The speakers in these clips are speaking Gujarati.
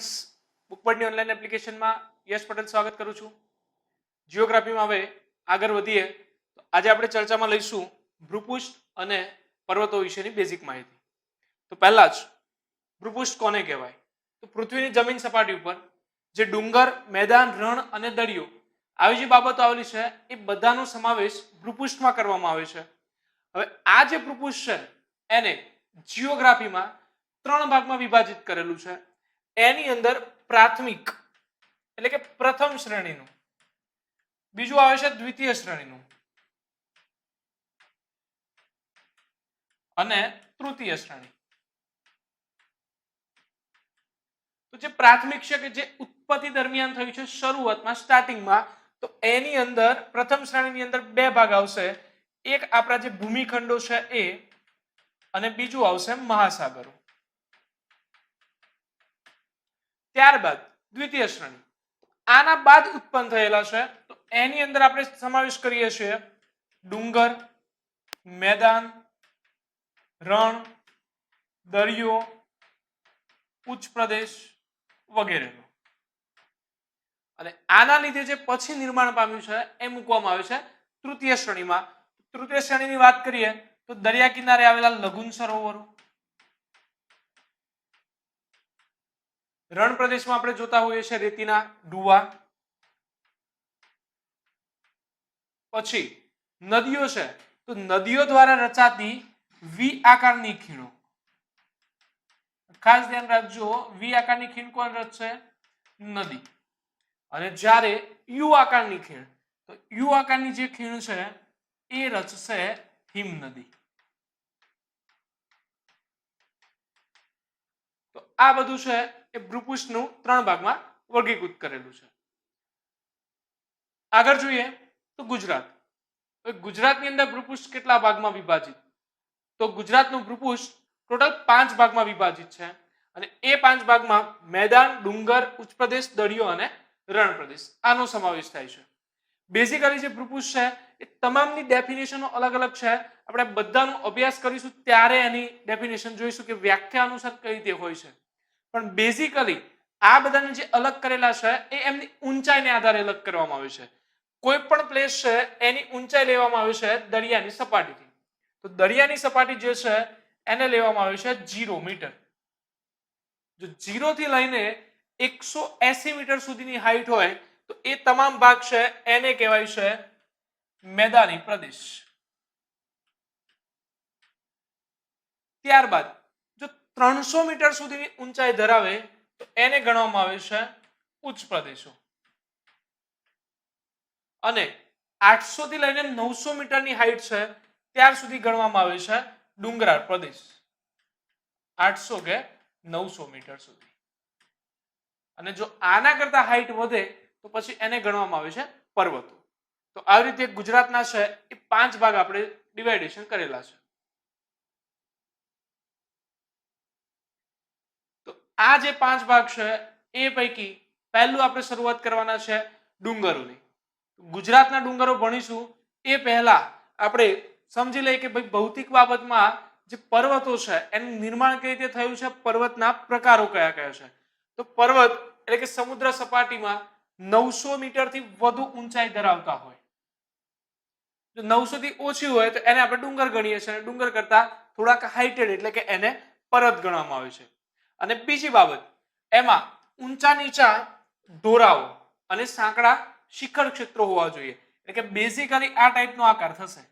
સ્ટુડન્ટ્સ, બુકપર્ટની ઓનલાઈન એપ્લિકેશનમાં યશ પટેલ સ્વાગત કરું છું. જીઓગ્રાફીમાં હવે આગળ વધીએ તો આજે આપણે ચર્ચામાં લઈશું ભૂપૃષ્ઠ અને પર્વતો વિશેની બેઝિક માહિતી. તો પહેલા જ ભૂપૃષ્ઠ કોને કહેવાય? તો પૃથ્વીની જમીન સપાટી ઉપર જે ડુંગર, મેદાન, રણ અને દરિયો આવી જે બાબતો આવેલી છે એ બધાનો સમાવેશ ભૂપૃષ્ઠમાં કરવામાં આવે છે. હવે આ જે ભૂપૃષ્ઠ છે એને જીઓગ્રાફીમાં 3 ભાગમાં વિભાજિત કરેલું છે. એની અંદર પ્રાથમિક એટલે કે પ્રથમ શ્રેણીનું, બીજું આવે છે દ્વિતીય શ્રેણીનું અને તૃતીય શ્રેણી. તો જે પ્રાથમિક છે કે જે ઉત્પત્તિ દરમિયાન થયું છે શરૂઆતમાં સ્ટાર્ટિંગમાં, તો એની અંદર પ્રથમ શ્રેણીની અંદર 2 ભાગ આવશે. એક આપણા જે ભૂમિખંડો છે એ અને બીજું આવશે મહાસાગરો. ત્યારબાદ દ્વિતીય શ્રેણી આના બાદ ઉત્પન્ન થયેલા છે, તો એની અંદર આપણે સમાવેશ કરીએ છીએ ડુંગર, મેદાન, રણ, દરિયો, ઉચ્ચ પ્રદેશ વગેરેનો. અને આના લીધે જે પછી નિર્માણ પામ્યું છે એ મૂકવામાં આવે છે તૃતીય શ્રેણીમાં. તૃતીય શ્રેણીની વાત કરીએ તો દરિયા કિનારે આવેલા લઘુન સરોવરો, રણ પ્રદેશમાં આપણે જોતા હોઈએ છીએ રેતીના ડુવા, પછી નદીઓ છે તો નદીઓ દ્વારા રચાતી વી આકારની ખીણો. ખાસ ધ્યાન રાખજો, વી આકારની ખીણ કોણ રચશે? નદી. અને જ્યારે યુ આકારની ખીણ, તો યુ આકારની જે ખીણ છે એ રચશે હિમનદી. તો આ બધું છે એ ભૂપૃષ્ઠનું 3 ભાગમાં વર્ગીકૃત કરેલું છે. આગળ જોઈએ તો ગુજરાત. ગુજરાતની અંદર ભૂપૃષ્ઠ કેટલા ભાગમાં વિભાજિત? તો ગુજરાતનું ભૂપૃષ્ઠ ટોટલ 5 ભાગમાં વિભાજિત છે. અને એ 5 ભાગમાં મેદાન, ડુંગર, ઉચ્ચ પ્રદેશ, દરિયો અને રણ પ્રદેશ આનો સમાવેશ થાય છે. બેઝિકલી જે ભૂપૃષ્ઠ છે એ તમામની ડેફિનેશનો અલગ અલગ છે. આપણે બધાનો અભ્યાસ કરીશું ત્યારે એની ડેફિનેશન જોઈશું કે વ્યાખ્યા અનુસાર કઈ રીતે હોય છે. પણ બેઝિકલી આ બધાને જે અલગ કરેલા છે એ એમની ઊંચાઈને આધારે અલગ કરવામાં આવે છે. કોઈ પણ પ્લેસ છે એની ઊંચાઈ લેવામાં આવે છે દરિયાની સપાટીથી. તો દરિયાની સપાટી જે છે એને લેવામાં આવે છે 0 મીટર. જો 0 થી લઈને 180 મીટર સુધીની હાઈટ હોય તો એ તમામ ભાગ છે એને કહેવાય છે મેદાની પ્રદેશ. ત્યારબાદ જો 300 મીટર સુધીની ઊંચાઈ ધરાવે તો એને ગણવામાં આવે છે ઉચ્ચ પ્રદેશો. અને 800 થી લઈને 900 મીટરની હાઈટ છે ત્યાર સુધી ગણવામાં આવે છે ડુંગરાળ પ્રદેશ. 800 કે 900 મીટર સુધી. અને જો આના કરતા હાઈટ વધે તો પછી એને ગણવામાં આવે છે પર્વતો. તો આવી રીતે ગુજરાતના છે એ 5 ભાગ આપણે ડિવાઇડેશન કરેલા છે. તો આ જે 5 ભાગ છે એ પૈકી પહેલું આપણે શરૂઆત કરવાના છે ડુંગરોની. ગુજરાતના ડુંગરો ભણીશું એ પહેલા આપણે સમજી લઈએ કે ભાઈ ભૌતિક બાબતમાં જે પર્વતો છે એનું નિર્માણ કઈ રીતે થયું છે, પર્વતના પ્રકારો કયા કયા છે. તો પર્વત એટલે કે સમુદ્ર સપાટીમાં 900 મીટરથી વધુ ઊંચાઈ ધરાવતા હોય. જો 900 થી ઓછી હોય તો એને આપણે ડુંગર ગણીએ છીએ, અને ડુંગર કરતા થોડાક હાઇટેડ એટલે કે એને પર્વત ગણવામાં આવે છે. અને બીજી બાબત, એમાં ઊંચા નીચા ઢોરાઓ અને સાંકડા શિખર ક્ષેત્રો હોવા જોઈએ. એટલે કે બેઝિકલી આ ટાઈપનો આકાર થશે.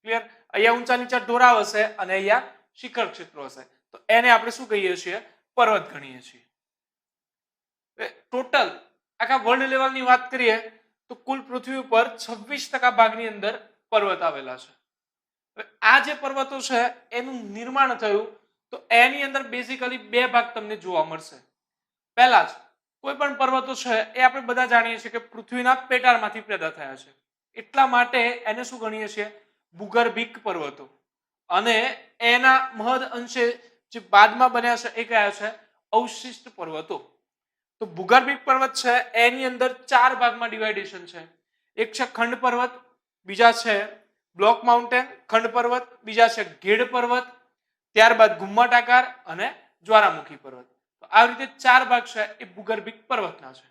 ક્લિયર? અહીંયા ઊંચા નીચા ઢોરાવ હશે અને અહીંયા શિખર ક્ષેત્રો હશે. તો એને આપણે શું કહીએ છીએ? પર્વત ગણીએ છીએ. ટોટલ આખા વર્લ્ડ લેવલની વાત કરીએ તો કુલ પૃથ્વી ઉપર 26% ભાગની અંદર પર્વત આવેલા છે. આ જે પર્વતો છે એનું નિર્માણ થયું તો એની અંદર બેઝિકલી 2 ભાગ તમને જોવા મળશે. પહેલા જ કોઈ પણ પર્વતો છે એ આપણે બધા જાણીએ છીએ કે પૃથ્વીના પેટાળમાંથી પેદા થયા છે. એટલા માટે એને શું ગણીએ છીએ? ભૂગર્ભિક પર્વતો. અને એના મહદ અંશે જે બાદમાં બન્યા છે એ કયા છે? અવશિષ્ટ પર્વતો. તો ભૂગર્ભિક પર્વત છે એની અંદર 4 ભાગમાં ડિવાઇડેશન છે. એક છે ખંડ પર્વત, બીજા છે બ્લોક માઉન્ટેન ખંડ પર્વત, બીજા છે ગેડ પર્વત, ત્યારબાદ ઘુમ્મટ આકાર અને જ્વાળામુખી પર્વત. તો આવી રીતે 4 ભાગ છે એ ભૂગર્ભિક પર્વતના છે.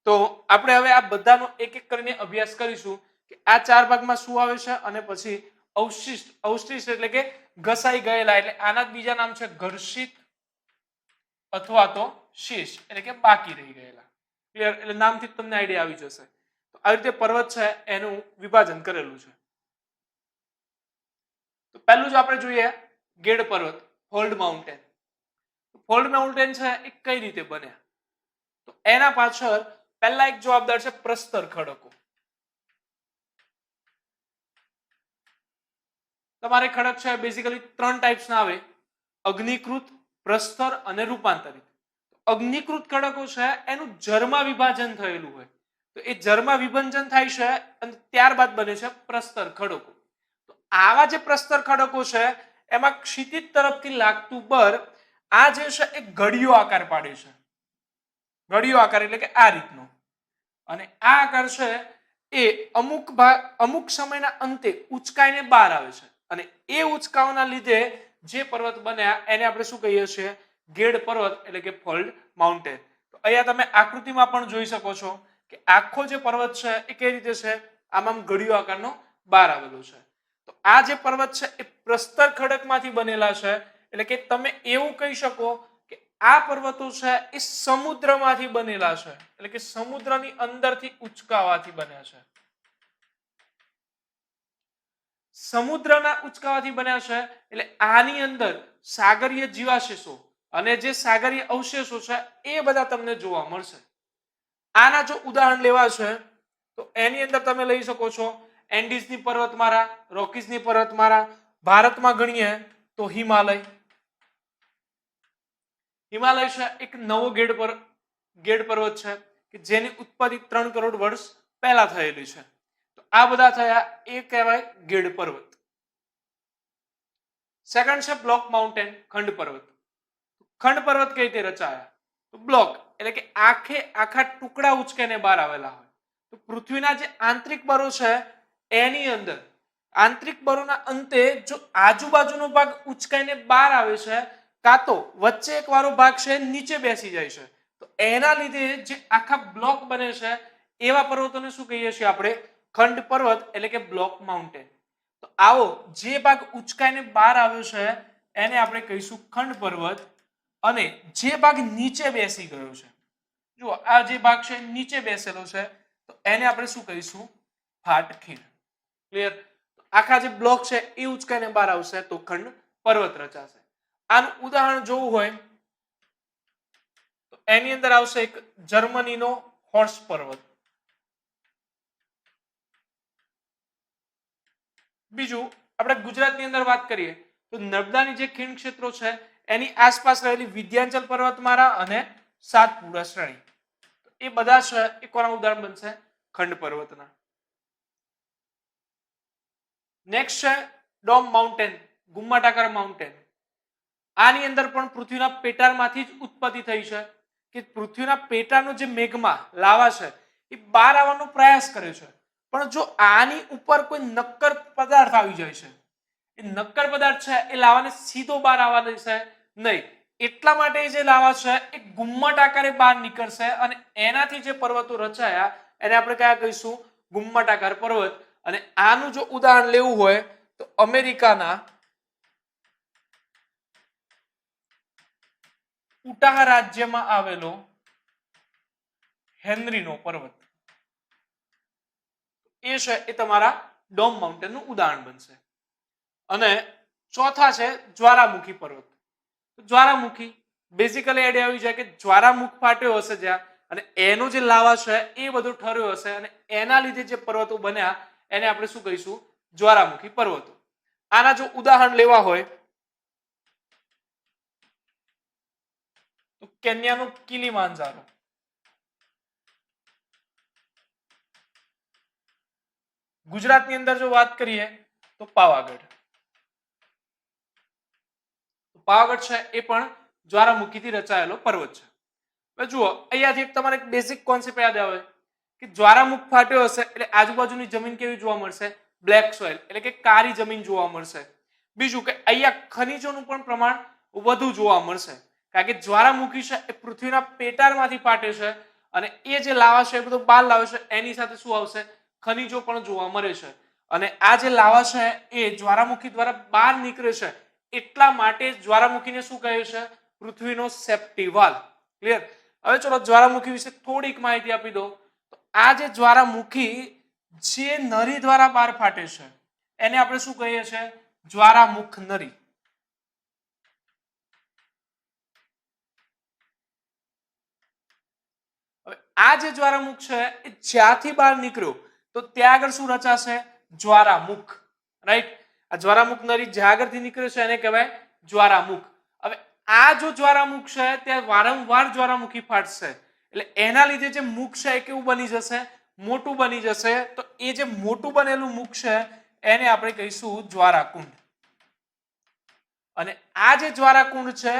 તો આપણે હવે આ બધાનો એક એક કરીને અભ્યાસ કરીશું કે આ 4 ભાગમાં શું આવે છે અને પછી અવશિષ્ટ, અવશિષ્ટ એટલે કે ઘસાઈ ગયેલા, એટલે આના જ બીજા નામ છે ઘર્ષિત અથવા તો શેષ એટલે કે બાકી રહી ગયેલા. ક્લિયર? એટલે નામથી તમને આઈડિયા આવી જશે. તો આવી રીતે પર્વત છે એનું વિભાજન કરેલું છે. તો પહેલું જ આપણે જોઈએ ગેડ પર્વત, ફોલ્ડ માઉન્ટેન. ફોલ્ડ માઉન્ટેન છે એ કઈ રીતે બન્યા? તો એના પાછળ પહેલા એક જવાબદાર છે પ્રસ્તર ખડકો. તમારે ખડક છે બેઝિકલી 3 ટાઈપ્સના આવે: અગ્નિકૃત, પ્રસ્તર અને રૂપાંતરિત. અગ્નિકૃત ખડકો છે એનું જર્મા વિભાજન થયેલું હોય, તો એ જર્મા વિભાજન થાય છે અને ત્યારબાદ બને છે પ્રસ્તર ખડકો. તો આવા જે પ્રસ્તર ખડકો છે એમાં ક્ષિતિજ તરફથી લાગતું બળ આ જે છે એ ઘડિયો આકાર પાડે છે. ઘડિયો આકાર એટલે કે આ રીતનો. અને આ આકાર છે એ અમુક સમયના અંતે ઉચકાઈને બહાર આવે છે અને એ ઉચકાવાના લીધે જે પર્વત બન્યા એને આપણે શું કહીએ છીએ? ગેડ પર્વત એટલે કે ફોલ્ડ માઉન્ટેન. તો અહીંયા તમે આકૃતિમાં પણ જોઈ શકો છો કે આખો જે પર્વત છે એ કઈ રીતે છે? આમ ઘડિયો આકારનો બહાર આવેલો છે. તો આ જે પર્વત છે એ પ્રસ્તર ખડકમાંથી બનેલા છે, એટલે કે તમે એવું કહી શકો કે આ પર્વતો છે એ સમુદ્રમાંથી બનેલા છે, એટલે કે સમુદ્રની અંદરથી ઉચકાવાથી બન્યા છે. સમુદ્રના ઉચકાવાથી બન્યા છે એટલે આની અંદર સાગરીય જીવાશેષો અને જે સાગરીય અવશેષો છે એ બધા તમને જોવા મળશે. આના જો ઉદાહરણ લેવા છે તો એની અંદર તમે લઈ શકો છો એન્ડીઝની પર્વતમાળા, રોકીઝની પર્વતમાળા. ભારતમાં ગણીએ તો હિમાલય. હિમાલય છે એક નવો ગેડ પર્વત છે કે જેની ઉત્પત્તિ 3 કરોડ વર્ષ પહેલા થયેલી છે. તો આ બધા થયા એ કહેવાય ગેડ પર્વત. સેકન્ડ છે બ્લોક માઉન્ટેન, ખંડ પર્વત. ખંડ પર્વત કઈ રીતે રચાયા? તો બ્લોક એટલે કે આખા ટુકડા ઉચકીને બહાર આવેલા હોય. તો પૃથ્વીના જે આંતરિક બળો છે એની અંદર આંતરિક બળોના અંતે જો આજુબાજુનો ભાગ ઉચકાઈને બહાર આવે છે કાં તો વચ્ચે એક વાળો ભાગ છે નીચે બેસી જાય છે, તો એના લીધે જે આખા બ્લોક બને છે એવા પર્વતોને શું કહીએ છીએ આપણે? ખંડ પર્વત એટલે કે બ્લોક માઉન્ટેન. તો આવો જે ભાગ ઉચકાઈને બહાર આવ્યો છે એને આપણે કહીશું ખંડ પર્વત, અને જે ભાગ નીચે બેસી ગયો છે, જુઓ આ જે ભાગ છે નીચે બેસેલો છે, તો એને આપણે શું કહીશું? ફાટખીણ. ક્લિયર? આખા જે બ્લોક છે એ ઉચકાઈને બહાર આવશે તો ખંડ પર્વત રચાશે. આનું ઉદાહરણ જોવું હોય તો એની અંદર આવશે એક જર્મનીનો હોર્સ પર્વત. બીજું આપણે ગુજરાતની અંદર વાત કરીએ તો નર્મદાની જે ખીણ ક્ષેત્રો છે એની આસપાસ રહેલી વિંધ્યાચલ પર્વતમાળા અને સાતપુડા શ્રેણી, એ બધા છે એ કોના ઉદાહરણ બનશે? ખંડ પર્વતના. નેક્સ્ટ છે ડોમ માઉન્ટેન, ગુમ્માટાકર માઉન્ટેન. આની અંદર પણ પૃથ્વીના પેટાળમાંથી જ ઉત્પત્તિ થઈ છે કે પૃથ્વીના પેટાળનો જે મેગ્મા લાવા છે એ બહાર આવવાનો પ્રયાસ કરે છે, પણ જો આની ઉપર કોઈ નક્કર પદાર્થ આવી જાય છે, એ નક્કર પદાર્થ છે એ લાવાને સીધો બહાર આવવા દેશે નહીં. એટલા માટે જે લાવા છે એ ગુમ્મટ આકારે બહાર નીકળશે અને એનાથી જે પર્વતો રચાયા એને આપણે કયા કહીશું? ગુમ્મટ આકાર પર્વત. અને આનું જો ઉદાહરણ લેવું હોય તો અમેરિકાના ઉટાહ રાજ્યમાં આવેલો હેનરીનો પર્વત, એ છે એ તમારા ડોમ માઉન્ટેનનું ઉદાહરણ બનશે. અને ચોથા છે જ્વારામુખી પર્વત. જ્વારામુખી બેઝિકલી આઈડિયા આવી જાય કે જ્વારામુખ ફાટ્યો હશે જ્યાં, અને એનો જે લાવા છે એ બધું ઠર્યો હશે અને એના લીધે જે પર્વતો બન્યા એને આપણે શું કહીશું? જ્વારામુખી પર્વતો. આના જો ઉદાહરણ લેવા હોય તો કેન્યાનું કિલીમાંજારો, ગુજરાતની અંદર જો વાત કરીએ તો પાવાગઢ. પાવાગઢ છે એ પણ જ્વારામુખીથી રચાયેલો પર્વત છે. હવે જુઓ અહીંયાથી એક તમારે એક બેઝિક કોન્સેપ્ટ યાદ આવે કે જ્વારામુખ ફાટ્યો હશે એટલે આજુબાજુની જમીન કેવી જોવા મળશે? બ્લેક સોઇલ એટલે કે કાળી જમીન જોવા મળશે. બીજું કે અહીંયા ખનિજોનું પણ પ્રમાણ વધુ જોવા મળશે, કારણ કે જ્વાળામુખી છે એ પૃથ્વીના પેટાળમાંથી ફાટે છે અને એ જે લાવા છે એ બધું બહાર લાવે છે, એની સાથે શું આવશે? ખનિજો પણ જોવા મળે છે. અને આ જે લાવા છે એ જ્વાળામુખી દ્વારા બહાર નીકળે છે, એટલા માટે જ્વાળામુખીને શું કહે છે? પૃથ્વીનો સેફ્ટી વાલ. ક્લિયર? હવે ચલો જ્વાળામુખી વિશે થોડીક માહિતી આપી દો. તો આ જે જ્વાળામુખી જે નરી દ્વારા બહાર ફાટે છે એને આપણે શું કહીએ છીએ? જ્વાળામુખ નરી. હવે આ જે જ્વાળામુખ છે એ જ્યાંથી બહાર નીકળ્યો તો ત્યાં આગળ શું રચાશે? જ્વાળામુખ. રાઈટ? આ જ્વાળામુખ નરી જ્યાં આગળથી નીકળે છે એને કહેવાય જ્વાળામુખ. હવે આ જો જ્વાળામુખ છે ત્યાં વારંવાર જ્વાળામુખી ફાટશે, એટલે એના લીધે જે મુખ છે એ કેવું બની જશે? મોટું બની જશે. તો એ જે મોટું બનેલું મુખ છે એને આપણે કહીશું જ્વાળાકુંડ. અને આ જે જ્વાળાકુંડ છે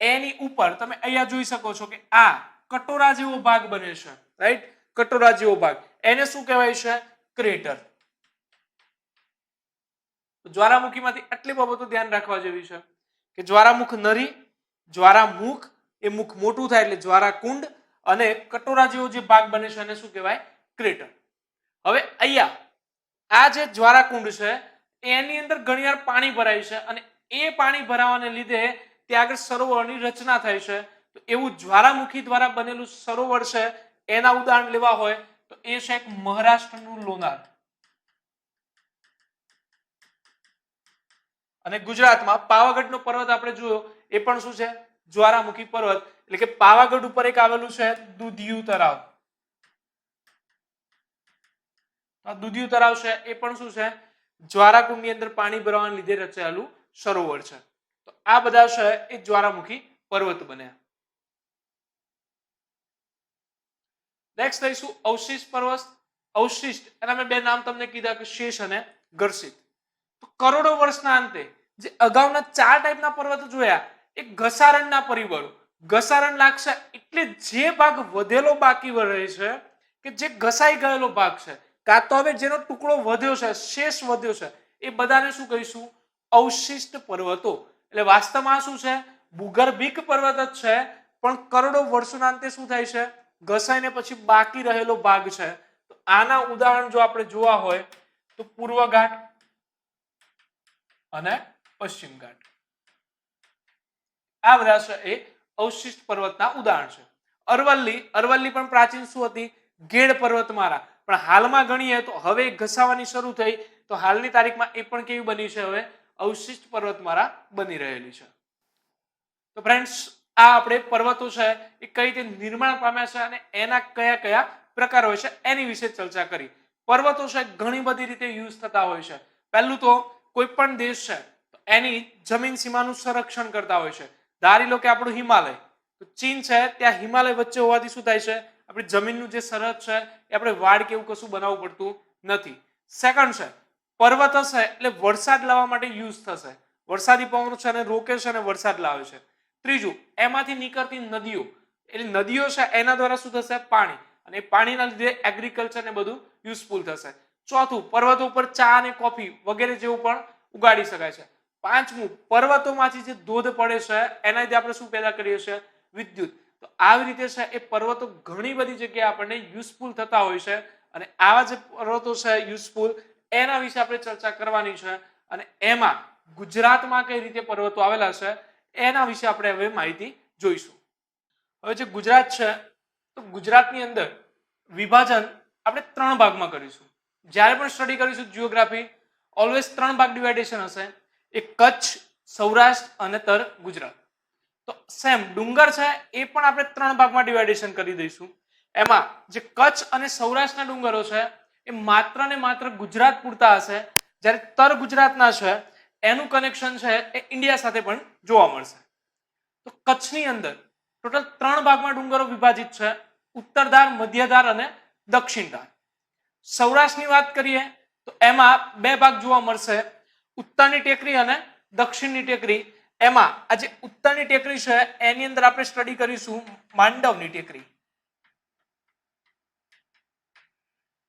એની ઉપર તમે અહીંયા જોઈ શકો છો કે આ કટોરા જેવો ભાગ બને છે. રાઈટ? કટોરા જેવો ભાગ, એને શું કહેવાય છે? ક્રેટર. જ્વાળામુખીમાંથી આટલી બાબતો ધ્યાન રાખવા જેવી છે કે જ્વાળામુખ નરી, જ્વાળામુખ એ મુખ મોટું થાય એટલે જ્વાળાકુંડ, અને કટોરા જેવો જે ભાગ બને છે એને શું કહેવાય? ક્રેટર. હવે અહીંયા આ જે જ્વાળાકુંડ છે એની અંદર ઘણીવાર પાણી ભરાય છે અને એ પાણી ભરાવાને લીધે ત્યાં આગળ સરોવરની રચના થાય છે. તો એવું જ્વાળામુખી દ્વારા બનેલું સરોવર છે એના ઉદાહરણ લેવા હોય તો એ છે એક મહારાષ્ટ્રનું લોનાર. અને ગુજરાતમાં પાવાગઢનો પર્વત આપણે જોયો એ પણ શું છે? જ્વાળામુખી પર્વત. એટલે કે પાવાગઢ ઉપર એક આવેલું છે દુધિયું તળાવ. દુધિયું તળાવ છે એ પણ શું છે? જ્વાળાકુંડની અંદર પાણી ભરવાને લીધે રચાયેલું સરોવર છે. તો આ બધા છે એ જ્વાળામુખી પર્વત બન્યા. નેક્સ્ટ લઈશું અવશિષ્ટ પર્વત. અવશિષ્ટ એના મેં બે નામ તમને કીધા કે શેષ અને ઘર્ષિત. તો કરોડો વર્ષના અંતે જે અગાઉના 4 ટાઈપના પર્વતો જોયા એ ઘસારણના પરિબળો. ઘસારણ લાગશે એટલે જે ભાગ વધેલો બાકી રહે છે કે જે ઘસાઈ ગયેલો ભાગ છે, કાં તો હવે જેનો ટુકડો વધ્યો છે, શેષ વધ્યો છે, એ બધાને શું કહીશું? અવશિષ્ટ પર્વતો. એટલે વાસ્તવમાં શું છે? ભૂગર્ભિક પર્વત જ છે, પણ કરોડો વર્ષોના અંતે શું થાય છે? ઘસાઈને પછી બાકી રહેલો ભાગ છે. તો આના ઉદાહરણ જો આપણે જોવા હોય તો પૂર્વ ઘાટ અને પશ્ચિમ ઘાટ. આ બધા છે એ અવશિષ્ટ પર્વતના ઉદાહરણ છે. અરવલ્લી, અરવલ્લી પણ પ્રાચીન શું હતી? ગેડ પર્વતમાળા. પણ હાલમાં ગણીએ તો હવે ઘસાવાની શરૂ થઈ તો હાલની તારીખમાં એ પણ કેવી બની છે? હવે અવશિષ્ટ પર્વતમાળા બની રહેલી છે. તો ફ્રેન્ડ્સ, આ આપણે પર્વતો છે એ કઈ રીતે નિર્માણ પામ્યા છે અને એના કયા કયા પ્રકાર હોય છે એની વિશે ચર્ચા કરી. પર્વતો છે ઘણી બધી રીતે યુઝ થતા હોય છે. પહેલું તો કોઈ પણ દેશ છે તો એની જમીન સીમાનું સંરક્ષણ કરતા હોય છે. ધારી લો કે આપણું હિમાલય, તો ચીન છે ત્યાં હિમાલય વચ્ચે હોવાથી શું થાય છે? આપણી જમીનનું જે સરહદ છે એ આપણે વાડ કે એવું કશું બનાવવું પડતું નથી. સેકન્ડ છે પર્વત હશે એટલે વરસાદ લાવવા માટે યુઝ થશે. વરસાદી પવનો છે અને રોકે છે અને વરસાદ લાવે છે. ત્રીજું, એમાંથી નીકળતી નદીઓ, એટલે નદીઓ છે એના દ્વારા શું થશે? પાણી, અને પાણીના લીધે એગ્રીકલ્ચર ને બધું યુઝફુલ થશે. ચોથું, પર્વતો ઉપર ચા અને કોફી વગેરે જેવું પણ ઉગાડી શકાય છે. પાંચમું, પર્વતોમાંથી જે ધોધ પડે છે એના લીધે આપણે શું પેદા કરીએ છીએ? વિદ્યુત. તો આવી રીતે છે એ પર્વતો ઘણી બધી જગ્યાએ આપણને યુઝફુલ થતા હોય છે. અને આવા જે પર્વતો છે યુઝફુલ, એના વિશે આપણે ચર્ચા કરવાની છે. અને એમાં ગુજરાતમાં કઈ રીતે પર્વતો આવેલા છે એના વિશે આપણે હવે માહિતી જોઈશું. હવે જે ગુજરાત છે તો ગુજરાતની અંદર વિભાજન આપણે 3 ભાગમાં કરીશું. જ્યારે પણ સ્ટડી કરીશું જીઓગ્રાફી, ઓલવેઝ 3 ભાગ ડિવાઇડેશન હશે. એક કચ્છ, સૌરાષ્ટ્ર અને તર ગુજરાત. તો સેમ ડુંગર છે એ પણ આપણે 3 ભાગમાં ડિવાઇડેશન કરી દઈશું. એમાં જે કચ્છ અને સૌરાષ્ટ્રના ડુંગરો છે એ માત્ર ને માત્ર ગુજરાત પૂરતા હશે, જ્યારે તર ગુજરાતના છે એનું કનેક્શન છે એ ઇન્ડિયા સાથે પણ જોવા મળશે. તો કચ્છની અંદર ટોટલ 3 ભાગમાં ડુંગરો વિભાજિત છે: ઉત્તર ધાર, મધ્ય ધાર અને દક્ષિણ ધાર. સૌરાષ્ટ્રની વાત કરીએ તો એમાં 2 ભાગ જોવા મળશે: ઉત્તરની ટેકરી અને દક્ષિણની ટેકરી. એમાં આ જે ઉત્તરની ટેકરી છે એની અંદર આપણે સ્ટડી કરીશું માંડવની ટેકરી.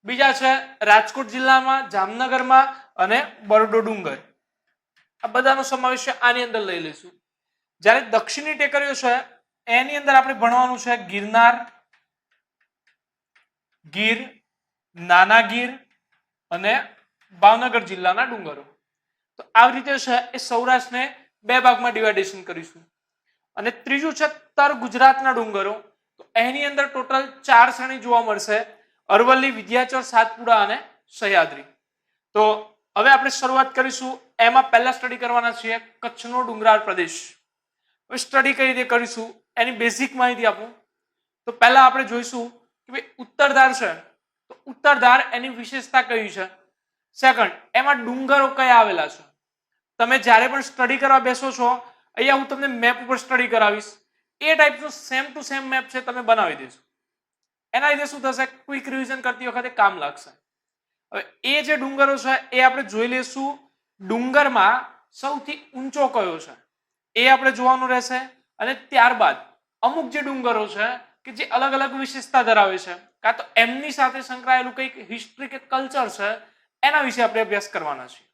બીજા છે રાજકોટ જિલ્લામાં, જામનગરમાં અને બરડો ડુંગર. આ બધાનો સમાવેશ આની અંદર લઈ લઈશું. જ્યારે દક્ષિણની ટેકરીઓ છે એની અંદર આપણે ભણવાનું છે ગિરનાર, ગીર, નાના ગીર અને ભાવનગર જિલ્લાના ડુંગરો. તો આવી રીતે છે એ સૌરાષ્ટ્રને બે ભાગમાં ડિવાઇડેશન કરીશું. અને ત્રીજું છે તર ગુજરાતના ડુંગરો. તો એની અંદર ટોટલ 4 શ્રેણી જોવા મળશે: અરવલ્લી, વિંધ્યાચલ, સાતપુડા અને સહ્યાદ્રી. તો હવે આપણે શરૂઆત કરીશું. એમાં પહેલા સ્ટડી કરવાના છીએ કચ્છનો ડુંગરાળ પ્રદેશ. હવે સ્ટડી કઈ રીતે કરીશું એની બેઝિક માહિતી આપું. તો પહેલા આપણે જોઈશું કે ભાઈ ઉત્તરધાર છે, તો ઉત્તરધાર એની વિશેષતા કઈ છે. સેકન્ડ, એમાં ડુંગરો કયા આવેલા છે. તમે જ્યારે પણ સ્ટડી કરવા બેસો છો, અહીંયા હું તમને મેપ ઉપર સ્ટડી કરાવીશ, એ ટાઈપનો સેમ ટુ સેમ મેપ છે તમે બનાવી દેશો. એના લીધે શું થશે, ક્વિક રિવિઝન કરતી વખતે કામ લાગશે. હવે એ જે ડુંગરો છે એ આપણે જોઈ લઈશું. ડુંગરમાં સૌથી ઊંચો કયો છે એ આપણે જોવાનું રહેશે. અને ત્યારબાદ અમુક જે ડુંગરો છે કે જે અલગ અલગ વિશેષતા ધરાવે છે, કાં તો એમની સાથે સંકળાયેલું કંઈક હિસ્ટ્રી કે કલ્ચર છે, એના વિશે આપણે અભ્યાસ કરવાના છીએ.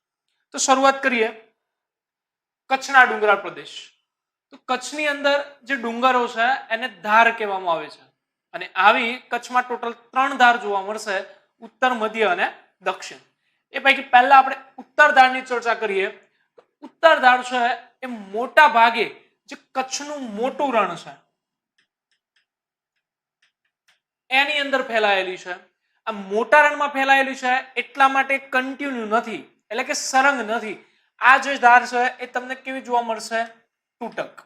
તો શરૂઆત કરીએ કચ્છના ડુંગરાળ પ્રદેશ. તો કચ્છની અંદર જે ડુંગરો છે એને ધાર કહેવામાં આવે છે. અને આવી કચ્છમાં ટોટલ 3 ધાર જોવા મળશે: ઉત્તર, મધ્ય અને દક્ષિણ. એ પૈકી પહેલા આપણે ઉત્તર ધારની ચર્ચા કરીએ. તો ઉત્તર ધાર છે એ મોટા ભાગે જે કચ્છનું મોટું રણ છે એની અંદર ફેલાયેલી છે. આ મોટા રણમાં ફેલાયેલી છે એટલા માટે કન્ટિન્યુ નથી, એટલે કે સરંગ નથી. આ જે ધાર છે એ તમને કેવી જોવા મળશે, તૂટક.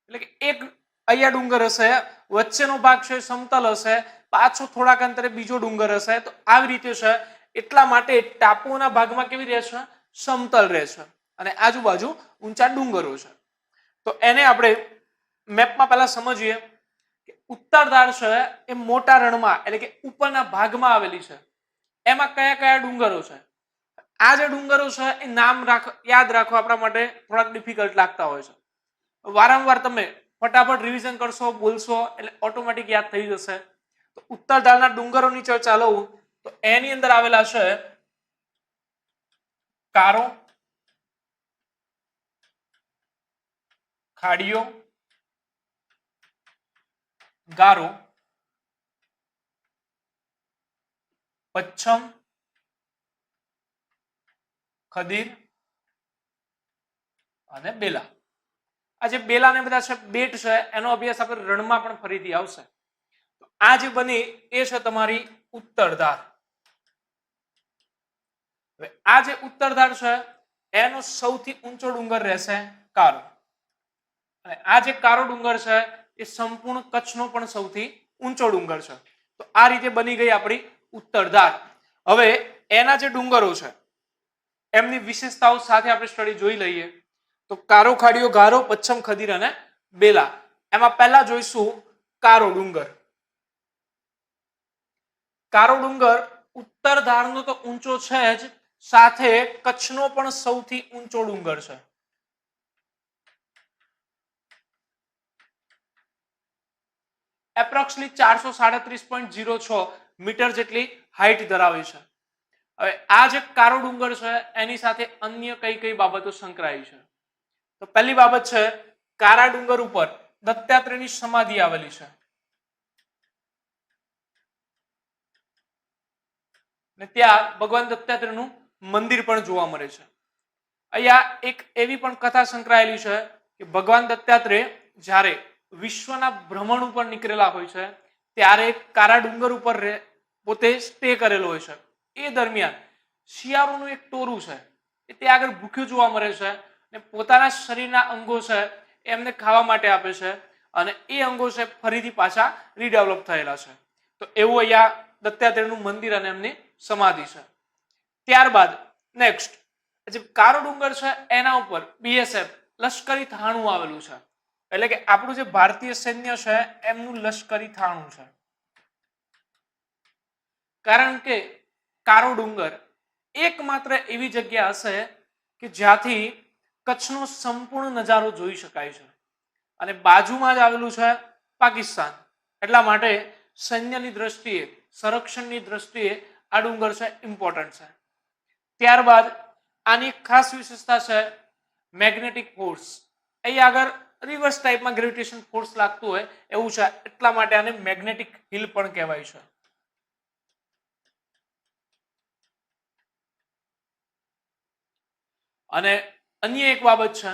એટલે કે એક અહીંયા ડુંગર હશે, વચ્ચેનો ભાગ છે સમતલ હશે, પાછો થોડાક અંતરે બીજો ડુંગર હશે. તો આવી રીતે છે. એટલા માટે ટાપુઓના ભાગમાં કેવી રહે છે, સમતલ રહે છે, અને આજુબાજુ ઊંચા ડુંગરો છે. તો એને આપણે મેપમાં પહેલા સમજીએ કે ઉત્તર ધાર છે એ મોટા રણમાં એટલે કે ઉપરના ભાગમાં આવેલી છે. એમાં કયા કયા ડુંગરો છે. આ જે ડુંગરો છે એ નામ યાદ રાખવા આપણા માટે થોડાક ડિફિકલ્ટ લાગતા હોય છે. વારંવાર તમે ફટાફટ રિવિઝન કરશો, બોલશો એટલે ઓટોમેટિક યાદ થઈ જશે. તો ઉત્તર ધારના ડુંગરોની ચર્ચા લઉં તો એની અંદર આવેલા છે કારો, ખાડીઓ, ગારો, પચ્છમ, ખદીર અને બેલા. આ જે બેલા ને બધા છે બેટ છે, એનો અભ્યાસ આપણે રણમાં પણ ફરીથી આવશે. તો આ જે બની એ છે તમારી ઉત્તર ધાર. હવે આ જે ઉત્તર ધાર છે એનો સૌથી ઊંચો ડુંગર રહેશે કારો. અને આ જે કારો ડુંગર છે એ સંપૂર્ણ કચ્છનો પણ સૌથી ઊંચો ડુંગર છે. તો આ રીતે બની ગઈ આપણી ઉત્તર ધાર. હવે એના જે ડુંગરો છે એમની વિશેષતાઓ સાથે આપણે સ્ટડી જોઈ લઈએ. તો કારો, ખાડીઓ, ગારો, પચ્છમ, ખદીર અને બેલા. એમાં પહેલા જોઈશું કારો ડુંગર. કારો ડુંગર ઉત્તર ધારનો તો ઊંચો છે જ, સાથે કચ્છનો પણ સૌથી ઊંચો ડુંગર છે. એપ્રોક્સિમેટલી 437.06 મીટર જેટલી હાઈટ ધરાવે છે. હવે આ જે કારો ડુંગર છે એની સાથે અન્ય કઈ કઈ બાબતો સંકળાયેલી છે. તો પહેલી બાબત છે કારા ડુંગર ઉપર દત્તાત્રેયની સમાધિ આવેલી છે. ને ત્યાં ભગવાન દત્તાત્રેયનું મંદિર પણ જોવા મળે છે. અહીંયા એક એવી પણ કથા સંકળાયેલી છે કે ભગવાન દત્તાત્રેય જ્યારે વિશ્વના ભ્રમણ ઉપર નીકળેલા હોય છે ત્યારે કારા ડુંગર ઉપર પોતે સ્ટે કરેલો હોય છે. એ દરમિયાન શિયાળોનું એક ટોરું છે એ ત્યાં આગળ ભૂખ્યું જોવા મળે છે ને પોતાના શરીરના અંગો છે એમને ખાવા માટે આપે છે અને એ અંગો છે ફરીથી પાછા રીડેવલપ થયેલા છે. તો એવું અહીંયા દત્તાત્રેયનું મંદિર અને એમની સમાધિ છે. ત્યારબાદ નેક્સ્ટ જે કારો ડુંગર છે એના ઉપર બીએસએફ લશ્કરી થાણું આવેલું છે. એટલે કે આપણું જે ભારતીય સૈન્ય છે એમનું લશ્કરી થાણું છે. કારણ કે કારો ડુંગર એકમાત્ર એવી જગ્યા હશે કે જ્યાંથી કચ્છનો સંપૂર્ણ નજારો જોઈ શકાય છે અને બાજુમાં જ આવેલું છે પાકિસ્તાન. એટલા માટે સૈન્યની દ્રષ્ટિએ, સંરક્ષણની દ્રષ્ટિએ આ ડુંગર છે ઇમ્પોર્ટન્ટ છે. ત્યારબાદ આની ખાસ વિશેષતા છે મેગ્નેટિક ફોર્સ. અહીં આગળ રિવર્સ ટાઈપમાં ગ્રેવિટેશન ફોર્સ લાગતું હોય એવું છે, એટલા માટે આને મેગ્નેટિક હિલ પણ કહેવાય છે. અને અન્ય એક બાબત છે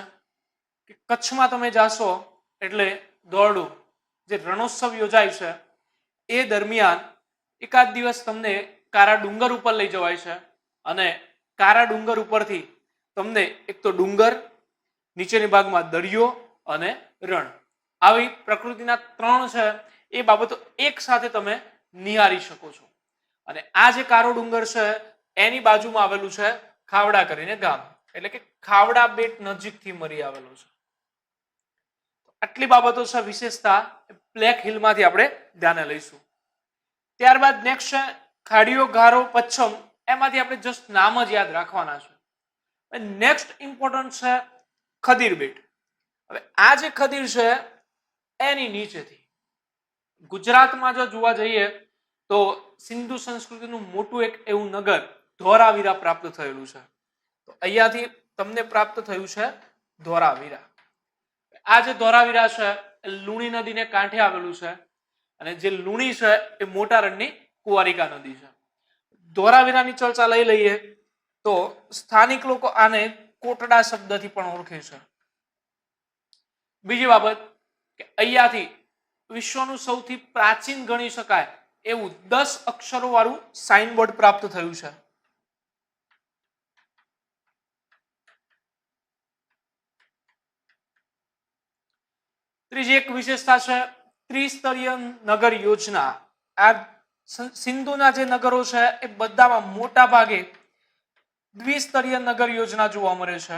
કે કચ્છમાં તમે જાશો એટલે દોરડું જે રણોત્સવ યોજાય છે એ દરમિયાન એકાદ દિવસ તમને કારા ડુંગર ઉપર લઈ જવાય છે અને કારા ડુંગર ઉપરથી તમને એક તો ડુંગર, નીચેની ભાગમાં દરિયો અને રણ, આવી પ્રકૃતિના ત્રણ છે એ બાબતો એક સાથે તમે નિહાળી શકો છો. અને આ જે કારો ડુંગર છે એની બાજુમાં આવેલું છે ખાવડા કરીને ગામ, એટલે કે ખાવડા બેટ નજીકથી મળી આવેલું છે. આટલી બાબતો છે વિશેષતા બ્લેક હિલમાંથી આપણે ધ્યાને લઈશું. ત્યારબાદ નેક્સ્ટ છે ખાડીઓ ગારો પચ્છમ, એમાંથી આપણે જસ્ટ નામ જ યાદ રાખવાના છે. નેક્સ્ટ ઇમ્પોર્ટન્ટ છે ખદીર બેટ. હવે આ જે ખદીર છે એની નીચેથી ગુજરાતમાં જો જોવા જઈએ તો સિંધુ સંસ્કૃતિનું મોટું એક એવું નગર ધોરાવીરા પ્રાપ્ત થયેલું છે. તો અહીંયાથી તમને પ્રાપ્ત થયું છે ધોરાવીરા. આ જે ધોરાવીરા છે એ લુણી નદીને કાંઠે આવેલું છે અને જે લુણી છે એ મોટા રણની કુંવારિકા નદી છે. ધોરાવીરાની ચર્ચા લઈ લઈએ તો સ્થાનિક લોકો આને કોટડા શબ્દથી પણ ઓળખે છે. બીજી બાબત કે અહીંયાથી વિશ્વનું સૌથી પ્રાચીન ગણી શકાય એવું 10 અક્ષરો વાળું સાઇનબોર્ડ પ્રાપ્ત થયું છે. ત્રીજી એક વિશેષતા છે ત્રિસ્તરીય નગર યોજના. આ સિંધુના જે નગરો છે એ બધામાં મોટા ભાગે દ્વિસ્તરીય નગર યોજના જોવા મળે છે,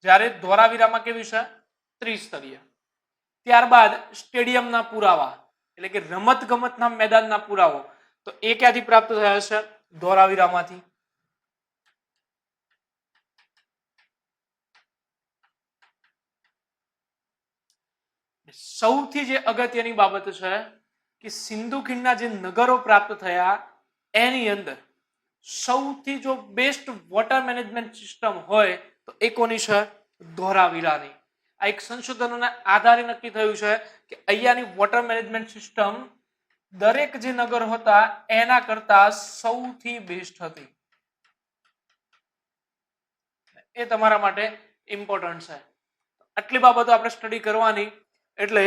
જ્યારે ધોરાવીરામાં કેવી છે ત્રિસ્તરીય. ત્યારબાદ સ્ટેડિયમના પુરાવા એટલે કે રમત ગમતના મેદાનના પુરાવો, તો એ ક્યાંથી પ્રાપ્ત થયા છે ધોરાવીરામાંથી. સૌથી જે અગત્યની બાબત છે કે સિંધુ ખીણના જે નગરો પ્રાપ્ત થયા એની અંદર સૌથી જો બેસ્ટ વોટર મેનેજમેન્ટ સિસ્ટમ હોય તો એ કોની છે ધોરાવીરાની. આ એક સંશોધનોના આધારે નક્કી થયું છે કે અહીંયાની વોટર મેનેજમેન્ટ સિસ્ટમ દરેક જે નગર હતા એના કરતા સૌથી બેસ્ટ હતી. એ તમારા માટે ઇમ્પોર્ટન્ટ છે. આટલી બાબતો આપણે સ્ટડી કરવાની. એટલે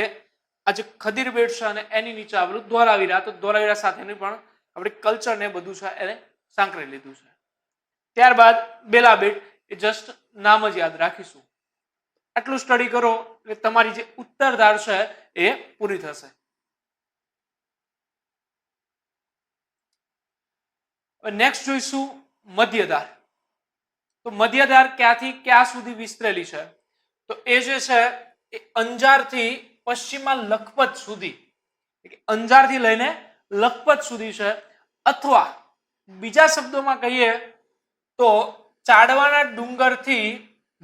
આજે ખદીર બેટ છે અને એની નીચે આવેલું ધોરાવીરા, તો ધોરાવીરા સાથેની પણ આપણે કલ્ચર ને બધું છે એને સાંકળી લીધું છે. ત્યારબાદ બેલા બેટ, એ જસ્ટ નામ જ યાદ રાખીશું. આટલું સ્ટડી કરો એટલે તમારી જે ઉત્તર ધાર છે એ પૂરી થશે. નેક્સ્ટ જોઈશું મધ્યધાર. તો મધ્યધાર ક્યાંથી ક્યાં સુધી વિસ્તરેલી છે? તો એ જે છે એ અંજારથી પશ્ચિમમાં લખપત સુધી, અંજારથી લઈને લખપત સુધી છે, અથવા બીજા શબ્દોમાં કહીએ તો ચાડવાના ડુંગરથી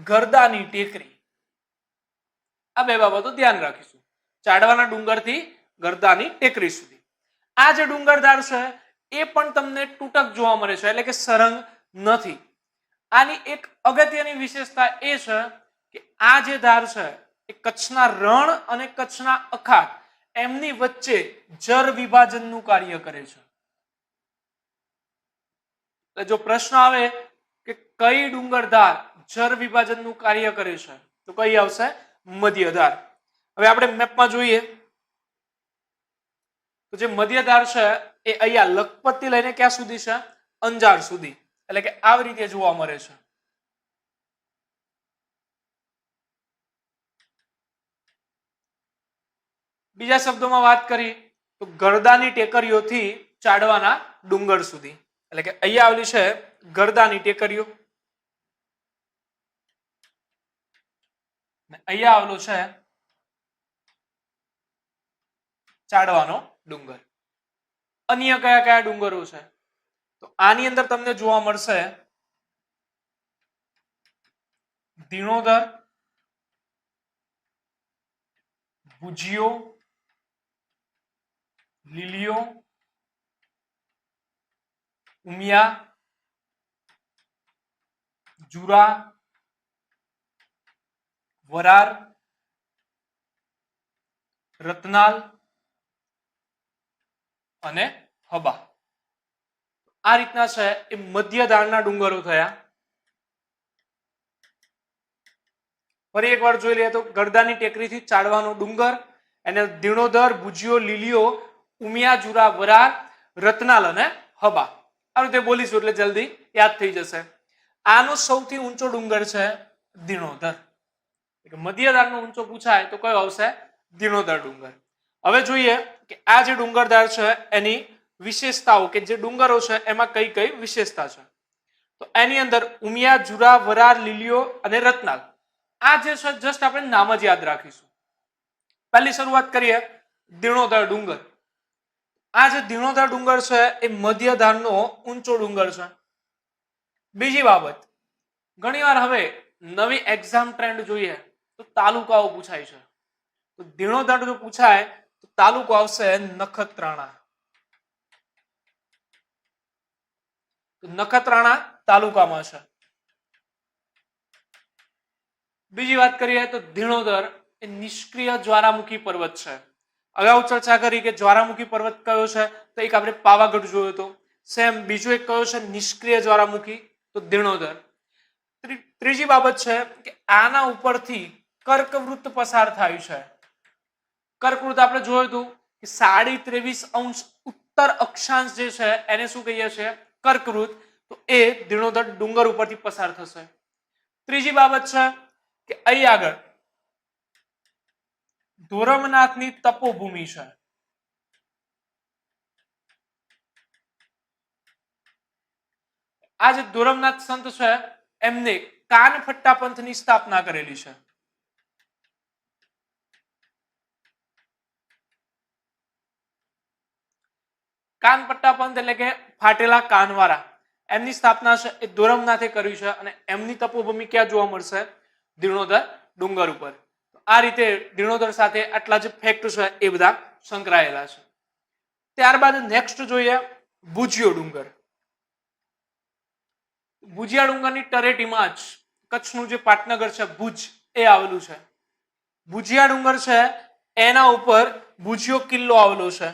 ગરદાની ટેકરી. આ બે બાબતો ધ્યાન રાખીશું. ચાડવાના ડુંગરથી ગરદાની ટેકરી સુધી આ જે ડુંગરધાર છે એ પણ તમને તૂટક જોવા મળે છે, એટલે કે સરંગ નથી. આની એક અગત્યની વિશેષતા એ છે કે આ જે ધાર છે એ કચ્છના રણ અને કચ્છના અખાત એમની વચ્ચે જળ વિભાજનનું કાર્ય કરે છે. એટલે જો પ્રશ્ન આવે કે કઈ ડુંગરધાર જળ વિભાજનનું કાર્ય કરે છે તો કઈ આવશે? મધ્યધાર. હવે આપણે મેપમાં જોઈએ તો જે મધ્યધાર છે એ અહીંયા લખપત થી લઈને ક્યાં સુધી છે? અંજાર સુધી. એટલે કે આવી રીતે જોવા મળે છે. બીજા શબ્દોમાં વાત કરી તો ગરદાની ટેકરીઓથી ચાડવાના ડુંગર સુધી, એટલે કે અહીંયા આવેલી છે ગરદાની ટેકરીઓ, અહીંયા આવેલો છે ચાડવાનો ડુંગર. અન્ય કયા કયા ડુંગરો છે? તો આની અંદર તમને જોવા મળશે ધીણોધર, ભુજિયો, લીલીયો, ઉમિયા, જુરા, વરાર, રતનાલ અને હબા. આ રીતના છે એ મધ્ય ધારના ડુંગરો થયા. ફરી એકવાર જોઈ લઈએ તો ગરદાની ટેકરીથી ચાડવાનો ડુંગર, એને દિણોદર, ભુજિયો, લીલીયો, ઉમિયાજુરા, વરાર, રતનાલ અને હબા. આ રીતે બોલીશું એટલે જલ્દી યાદ થઈ જશે. આનો સૌથી ઊંચો ડુંગર છે દિણોદર. મધ્ય ધારનો ઊંચો પૂછાય તો કયો આવશે? દિણોદર ડુંગર. હવે જોઈએ કે આ જે ડુંગરધાર છે એની વિશેષતાઓ, કે જે ડુંગરો છે એમાં કઈ કઈ વિશેષતા છે. તો એની અંદર ઉમિયાજુરા, વરાર, લીલીયો અને રતનાલ, આ જે છે જસ્ટ આપણે નામ જ યાદ રાખીશું. પહેલી શરૂઆત કરીએ દિણોદર ડુંગર. આ જે દિણોદર ડુંગર છે એ મધ્ય ધારનો ઊંચો ડુંગર છે. બીજી બાબત, ઘણીવાર હવે નવી એક્ઝામ ટ્રેન્ડ જોઈએ તો તાલુકાઓ પૂછાય છે. તો દિણોદર જો પૂછાય તો તાલુકો આવશે નખત્રાણા. નખત્રાણા તાલુકામાં છે. બીજી વાત કરીએ તો દિણોદર એ નિષ્ક્રિય જ્વારામુખી પર્વત છે. અગાઉ ચર્ચા કરી કે જ્વારામુખી પર્વત કયો છે તો એક આપણે પાવાગઢ જોયો હતો. સેમ બીજો એક કયો છે નિષ્ક્રિય જ્વારામુખી? તો દિણોદર. ત્રીજી બાબત છે કે આના ઉપરથી કર્કવૃત્ત પસાર થાય છે. કર્કવૃત્ત આપણે જોયું હતું કે 23.5° ઉત્તર અક્ષાંશ જે છે એને શું કહીએ છીએ? કર્કવૃત્ત. તો એ દિણોદર ડુંગર ઉપરથી પસાર થશે. ત્રીજી બાબત છે કે અહીં આગળ ધોરમનાથની તપોભૂમિ છે. આ જે ધોરમનાથ સંત છે એમને કાનફટ્ટા પંથની સ્થાપના કરેલી છે. કાનપટ્ટા પંથ એટલે કે ફાટેલા કાનવાળા, એમની સ્થાપના છે એ ધોરમનાથે કરી છે અને એમની તપોભૂમિ ક્યાં જોવા મળશે? દિણોદર ડુંગર ઉપર. આ રીતે દિણોદર સાથે આટલા જે ફેક્ટ છે એ બધા સંકળાયેલા છે. ત્યારબાદ નેક્સ્ટ જોઈએ ભુજિયો ડુંગર. ભુજિયા ડુંગરની તળેટીમાં જ કચ્છનું જે પાટનગર છે ભુજ એ આવેલું છે. ભુજિયા ડુંગર છે એના ઉપર ભુજિયો કિલ્લો આવેલો છે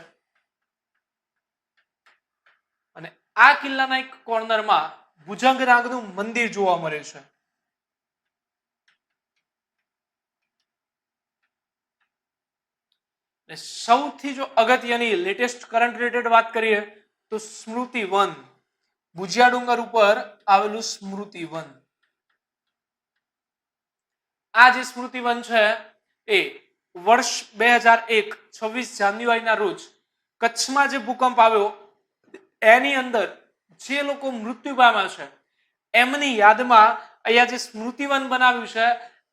અને આ કિલ્લાના એક કોર્નરમાં ભુજંગનાગનું મંદિર જોવા મળે છે. સૌથી જો અગત્યની લેટેસ્ટ કરંટ રિલેટેડ વાત કરીએ તો સ્મૃતિ વન. ભુજિયા ડુંગર ઉપર આવેલું સ્મૃતિ વન. આ જે સ્મૃતિ વન છે એ વર્ષ 2001 26 જાન્યુઆરીના રોજ કચ્છમાં જે ભૂકંપ આવ્યો એની અંદર જે લોકો મૃત્યુ પામ્યા છે એમની યાદમાં અહીંયા જે સ્મૃતિવન બનાવ્યું છે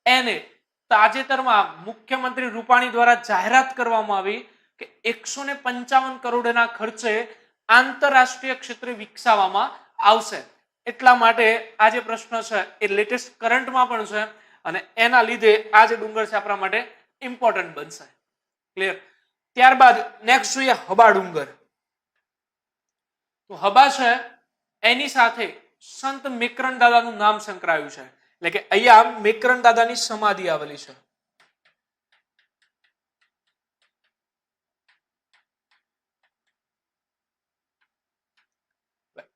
એને તાજેતરમાં મુખ્યમંત્રી રૂપાણી દ્વારા જાહેરાત કરવામાં આવી કે 155 કરોડના ખર્ચે આંતરરાષ્ટ્રીય ક્ષેત્રે વિકસાવવામાં આવશે. એટલા માટે આ જે પ્રશ્ન છે એ લેટેસ્ટ કરંટમાં પણ છે અને એના લીધે આ જે ડુંગર છે આપણા માટે ઇમ્પોર્ટન્ટ બનશે. ક્લિયર? ત્યારબાદ નેક્સ્ટ જોઈએ હબા ડુંગર. તો હબા છે એની સાથે સંત મેકરણ દાદાનું નામ સંકળાયું છે, એટલે કે અહીંયા મેકરણ દાદાની સમાધિ આવેલી છે.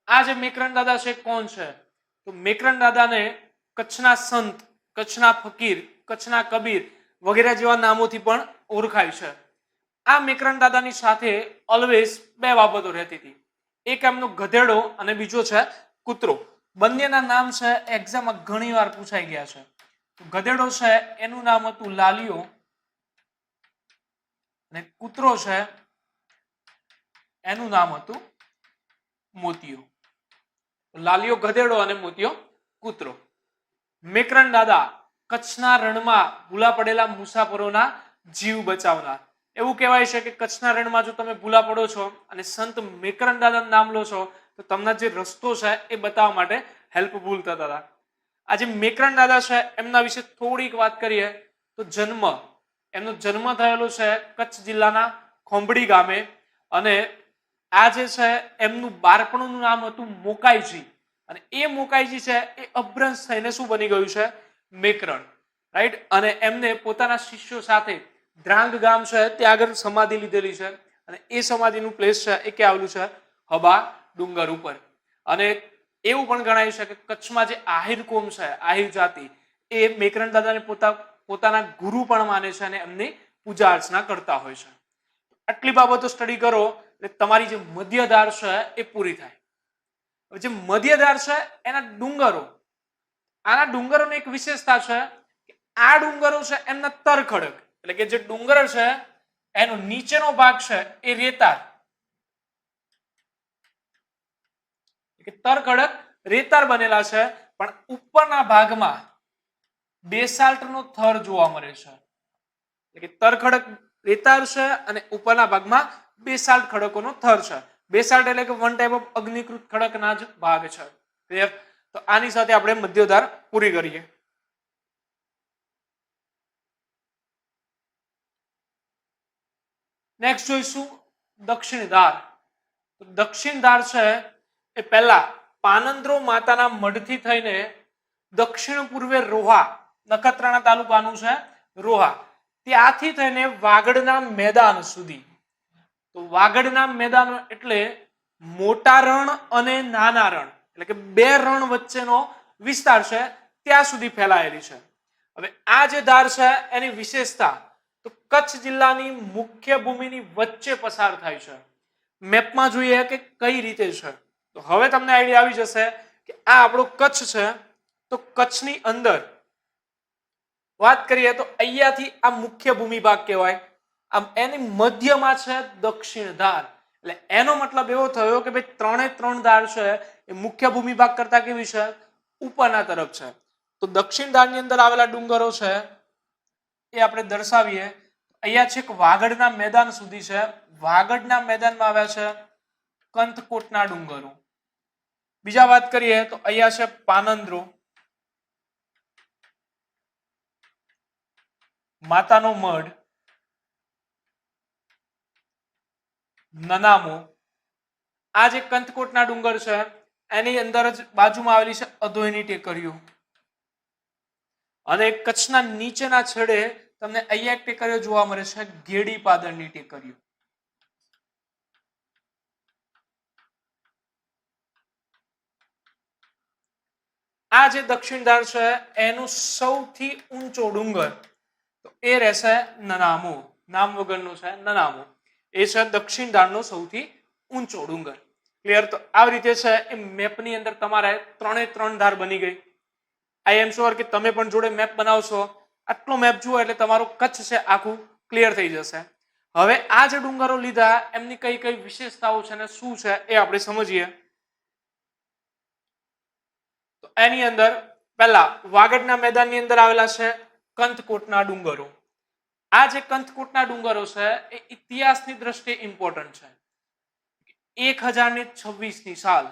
આ જે મેકરણ દાદા છે કોણ છે? તો મેકરણ દાદાને કચ્છના સંત, કચ્છના ફકીર, કચ્છના કબીર વગેરે જેવા નામોથી પણ ઓળખાય છે. આ મેકરણ દાદાની સાથે ઓલવેઝ બે બાબતો રહેતી હતી. એક એમનો ગધેડો અને બીજો છે કૂતરો. બંનેના નામ છે એક્ઝામમાં ઘણી વાર પૂછાઈ ગયા છે. ગધેડો છે એનું નામ હતું લાલિયો અને કૂતરો છે એનું નામ હતું મોતિયો. લાલિયો ગધેડો અને મોતિયો કૂતરો. મેકરણ દાદા કચ્છના રણમાં ભૂલા પડેલા મુસાફરોના જીવ બચાવનાર. એવું કહેવાય છે કે કચ્છના રણમાં જો તમે ભૂલા પડો છો અને સંત મેકરણ દાદાનું નામ લો છો તો તમને જે રસ્તો છે એ બતાવવા માટે હેલ્પફુલ થતા હતા. આજે મેકરણ દાદા છે એમના વિશે થોડીક વાત કરીએ તો એમનો જન્મ થયેલો છે કચ્છ જિલ્લાના ખોંભડી ગામે અને આ જે છે એમનું બાળપણનું નામ હતું મોકાઈજી અને એ મોકાઈજી છે એ અભ્રંશ થઈને શું બની ગયું છે? મેકરણ. રાઈટ? અને એમને પોતાના શિષ્યો સાથે દ્રાંગ ગામ છે ત્યાં આગળ સમાધિ લીધેલી છે અને એ સમાધિનું પ્લેસ છે એ ક્યાં આવેલું છે? હબા ડુંગર ઉપર. અને એવું પણ ગણાય છે કે કચ્છમાં જે આહિર કોમ છે, આહિર જાતિ, એ મેકરણ દાદાને પોતાના ગુરુ પણ માને છે અને એમની પૂજા અર્ચના કરતા હોય છે. આટલી બાબતો સ્ટડી કરો એટલે તમારી જે મધ્યધાર છે એ પૂરી થાય. જે મધ્યધાર છે એના ડુંગરો, આના ડુંગરોની એક વિશેષતા છે કે આ ડુંગરો છે એમના તરખડક, એટલે કે જે ડુંગર છે એનો નીચેનો ભાગ છે એ રેતાળ, તરખડક રેતાળ બનેલા છે, પણ ઉપરના ભાગમાં બેસાલ્ટનો થર જોવા મળે છે. એટલે કે તરખડક રેતાળ છે અને ઉપરના ભાગમાં બેસાલ્ટ ખડકોનો થર છે. બેસાલ્ટ એટલે કે વન ટાઈપ ઓફ અગ્નિકૃત ખડકના જ ભાગ છે. ક્લિયર? તો આની સાથે આપણે મધ્યધાર પૂરી કરીએ. નેક્સ્ટ જોઈશું દક્ષિણ ધાર. દક્ષિણ ધાર છે એ પહેલા પાનંદ્રો માતાના મઢથી થઈને દક્ષિણ પૂર્વે રોહા, નખત્રાણા તાલુકાનું છે રોહા, ત્યાંથી થઈને વાગડના મેદાન સુધી. તો વાગડના મેદાન એટલે મોટા રણ અને નાના રણ, એટલે કે બે રણ વચ્ચેનો વિસ્તાર છે, ત્યાં સુધી ફેલાયેલી છે. હવે આ જે ધાર છે એની વિશેષતા તો કચ્છ જિલ્લાની મુખ્ય ભૂમિની વચ્ચે પસાર થાય છે. મેપમાં જોઈએ કે કઈ રીતે છે. તો હવે તમને આઈડિયા આવી જશે કે આ આપણો કચ્છ છે. તો કચ્છની અંદર વાત કરીએ તો અહીંયાથી આ મુખ્ય ભૂમિ ભાગ કહેવાય. આમ એની મધ્યમાં છે દક્ષિણ ધાર. એટલે એનો મતલબ એવો થયો કે ભાઈ ત્રણે ત્રણ ધાર છે એ મુખ્ય ભૂમિ ભાગ કરતા કેવી છે? ઉપરના તરફ છે. તો દક્ષિણ ધારની અંદર આવેલા ડુંગરો છે એ આપણે દર્શાવીએ. અહીંયા છેક વાગડના મેદાન સુધી છે. વાગડના મેદાનમાં આવ્યા છે કંથકોટના ડુંગરો. બીજા વાત કરીએ તો અહીંયા છે પાનંદ્રો, માતાનો મઢ, નનામો. આ જે કંથકોટના ડુંગર છે એની અંદર જ બાજુમાં આવેલી છે અધોઈની ટેકરીઓ. અને કચ્છના નીચેના છેડે તમને અહીંયા એક ટેકરીઓ જોવા મળે છે, ગેડી પાદરની ટેકરીઓ. આ જે દક્ષિણ ધાર છે એનું સૌથી ઊંચો ડુંગર તો એ રહેશે નનામો. નામ વગરનું છે નનામો. એ છે દક્ષિણ ધારનો સૌથી ઊંચો ડુંગર. ક્લિયર? તો આવી રીતે છે એ મેપની અંદર તમારે ત્રણે ત્રણ ધાર બની ગઈ. આઈ એમ શ્યોર કે તમે પણ જોડે મેપ બનાવશો. આટલો મેપ જુઓ એટલે તમારું કચ્છ છે આખું ક્લિયર થઈ જશે. હવે આ જે ડુંગરો લીધા એમની કઈ કઈ વિશેષતાઓ છે ને શું છે એ આપણે સમજીએ. તો એની અંદર પહેલા વાગડના મેદાનની અંદર આવેલા છે કંથકોટના ડુંગરો. આ જે કંથકોટના ડુંગરો છે એ ઇતિહાસની દ્રષ્ટિએ ઇમ્પોર્ટન્ટ છે. 1026ની સાલ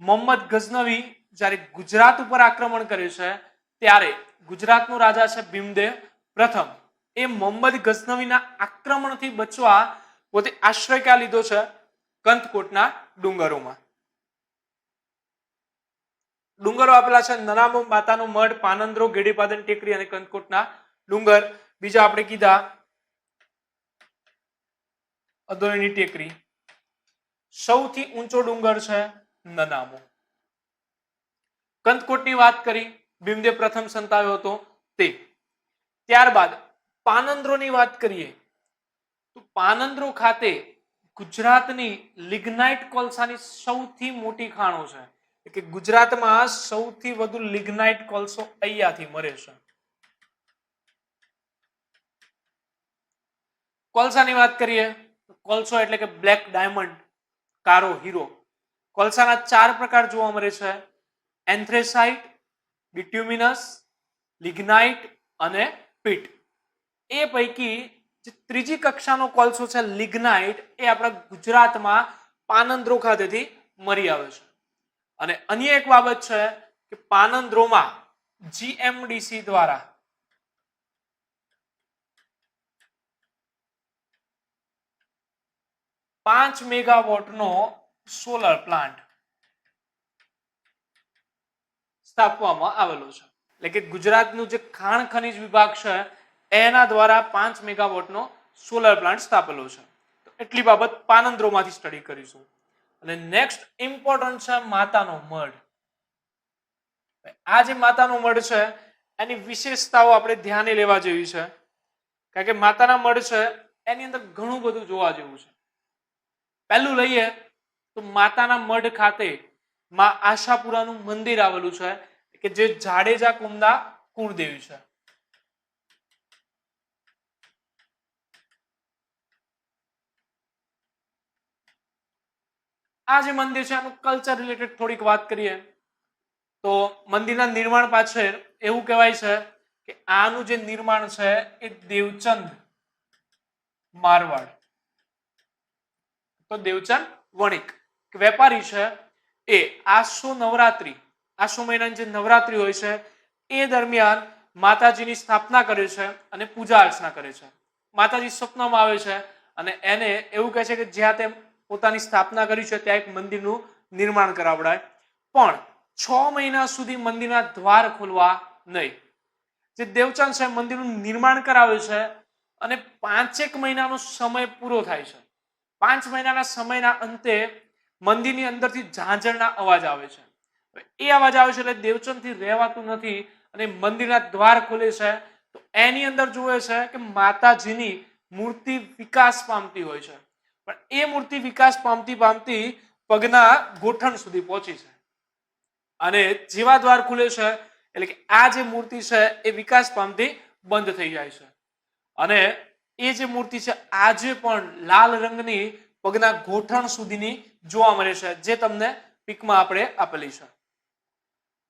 મોહમ્મદ ગઝનવી જ્યારે ગુજરાત ઉપર આક્રમણ કરે છે ત્યારે ગુજરાતનો રાજા છે ભીમદેવ પ્રથમ, એ મોહમ્મદ ગઝનવીના આક્રમણથી બચવા પોતે આશ્રય ક્યાં લીધો છે? કંથકોટના ડુંગરોમાં. ડુંગરો આપેલા છે નનામો, માતાનો મઢ, પાનંદ્રો, ગેડીપાદન ટેકરી અને કંથકોટના ડુંગર. બીજા આપણે કીધા અધોઈની ટેકરી. સૌથી ઊંચો ડુંગર છે નનામો. કંથકોટની વાત કરી, ભીમદેવ પ્રથમ સંતાવ્યો હતો તે. ત્યારબાદ પાનંદ્રોની વાત કરીએ તો પાનંદ્રો ખાતે ગુજરાતની લિગ્નાઇટ કોલસાની સૌથી મોટી ખાણો છે. કે ગુજરાતમાં સૌથી વધુ લિગ્નાઇટ કોલસો અહીંયાથી મળે છે. કોલસાની વાત કરીએ તો કોલસો એટલે કે બ્લેક ડાયમંડ, કારો હીરો. કોલસાના 4 પ્રકાર જોવા મળે છે: એન્થ્રેસાઇટ, બિટ્યુમિનસ, લિગ્નાઇટ અને પીટ. એ પૈકી જે ત્રીજી કક્ષાનો કોલસો છે લિગ્નાઇટ, એ આપણા ગુજરાતમાં પાનંદ્રો ખાતેથી મળી આવે છે. અને અન્ય એક બાબત છે કે પાનંદ્રોમાં જીએમડીસી દ્વારા 5 મેગાવોટનો સોલર પ્લાન્ટ સ્થાપવામાં આવેલો છે. એટલે કે ગુજરાતનું જે ખાણ ખનીજ વિભાગ છે એના દ્વારા 5 મેગાવોટનો સોલર પ્લાન્ટ સ્થાપેલો છે. તો એટલી બાબત પાનંદ્રોમાંથી સ્ટડી કરીશું. અને નેક્સ્ટ ઇમ્પોર્ટન્ટ છે માતાનો મઢ. આ જે માતાનો મઢ છે એની વિશેષતાઓ આપણે ધ્યાને લેવા જેવી છે. કારણ કે માતાના મઢ છે એની અંદર ઘણું બધું જોવા જેવું છે. પહેલું લઈએ તો માતાના મઢ ખાતે માં આશાપુરાનું મંદિર આવેલું છે કે જે જાડેજા કુળના કુળદેવી છે. આ જે મંદિર છે એનું કલ્ચર રિલેટેડ થોડીક વાત કરીએ તો મંદિરના નિર્માણ પાછળ એવું કહેવાય છે કે આનું જે નિર્માણ છે એ દેવચંદ મારવાડ તો દેવચંદ વણિક વેપારી છે એ આસો મહિનાની જે નવરાત્રી હોય છે એ દરમિયાન માતાજીની સ્થાપના કરે છે અને પૂજા અર્ચના કરે છે. માતાજી સ્વપ્નમાં આવે છે અને એને એવું કહે છે કે જ્યાં તે પોતાની સ્થાપના કરી છે ત્યાં એક મંદિરનું નિર્માણ કરાવડાય, પણ 6 મહિના સુધી મંદિરના દ્વાર ખોલવા નહીં. જે દેવચંદ છે મંદિરનું નિર્માણ કરાવે છે અને 5 મહિનાનો સમય પૂરો થાય છે. 5 મહિનાના સમયના અંતે મંદિરની અંદરથી ઝાંઝરના અવાજ આવે છે. એ અવાજ આવે છે એટલે દેવચંદથી રહેવાતું નથી અને મંદિરના દ્વાર ખોલે છે તો એની અંદર જોવે છે કે માતાજીની મૂર્તિ વિકાસ પામતી હોય છે, પણ એ મૂર્તિ વિકાસ પામતી પામતી પગના ગોઠણ સુધી પહોંચી છે અને જેવા દ્વાર ખુલે છે એટલે કે આ જે મૂર્તિ છે એ વિકાસ પામતી બંધ થઈ જાય છે અને એ જે મૂર્તિ છે આજે પણ લાલ રંગની પગના ગોઠણ સુધીની જોવા મળે છે, જે તમને પિકમાં આપણે આપેલી છે.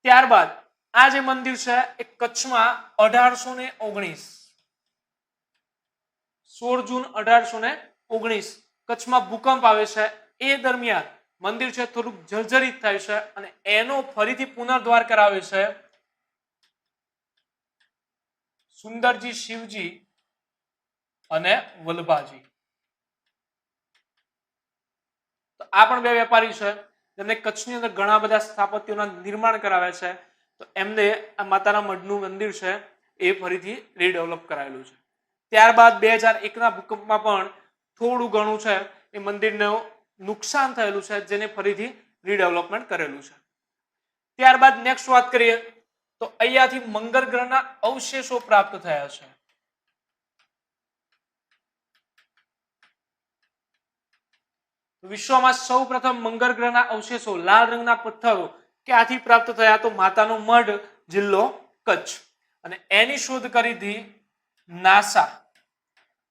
ત્યારબાદ આ જે મંદિર છે એ કચ્છમાં 1819 16 જૂન 1819 કચ્છમાં ભૂકંપ આવે છે. એ દરમિયાન મંદિર છે થોડુંક જર્જરિત થાય છે અને એનો ફરીથી પુનર્દ્વાર કરાવે છે સુંદરજી શિવજી અને વલ્ભાજી. તો આ પણ બે વેપારી છે જેમને કચ્છની અંદર ઘણા બધા સ્થાપત્યોના નિર્માણ કરાવ્યા છે. તો એમને આ માતાના મઢનું મંદિર છે એ ફરીથી રીડેવલપ કરાયેલું છે. ત્યારબાદ 2001ના ભૂકંપમાં પણ થોડું ઘણું છે એ મંદિરનું નુકસાન થયેલું છે જેને ફરીથી રીડેવલપમેન્ટ કરેલું છે. ત્યારબાદ નેક્સ્ટ વાત કરીએ તો અહીંયાથી મંગળ ગ્રહના અવશેષો પ્રાપ્ત થયા છે. વિશ્વમાં સૌપ્રથમ મંગળ ગ્રહના અવશેષો લાલ રંગના પથ્થરો ક્યાંથી પ્રાપ્ત થયા તો માતાનો મઢ, જિલ્લો કચ્છ, અને એની શોધ કરી હતી NASA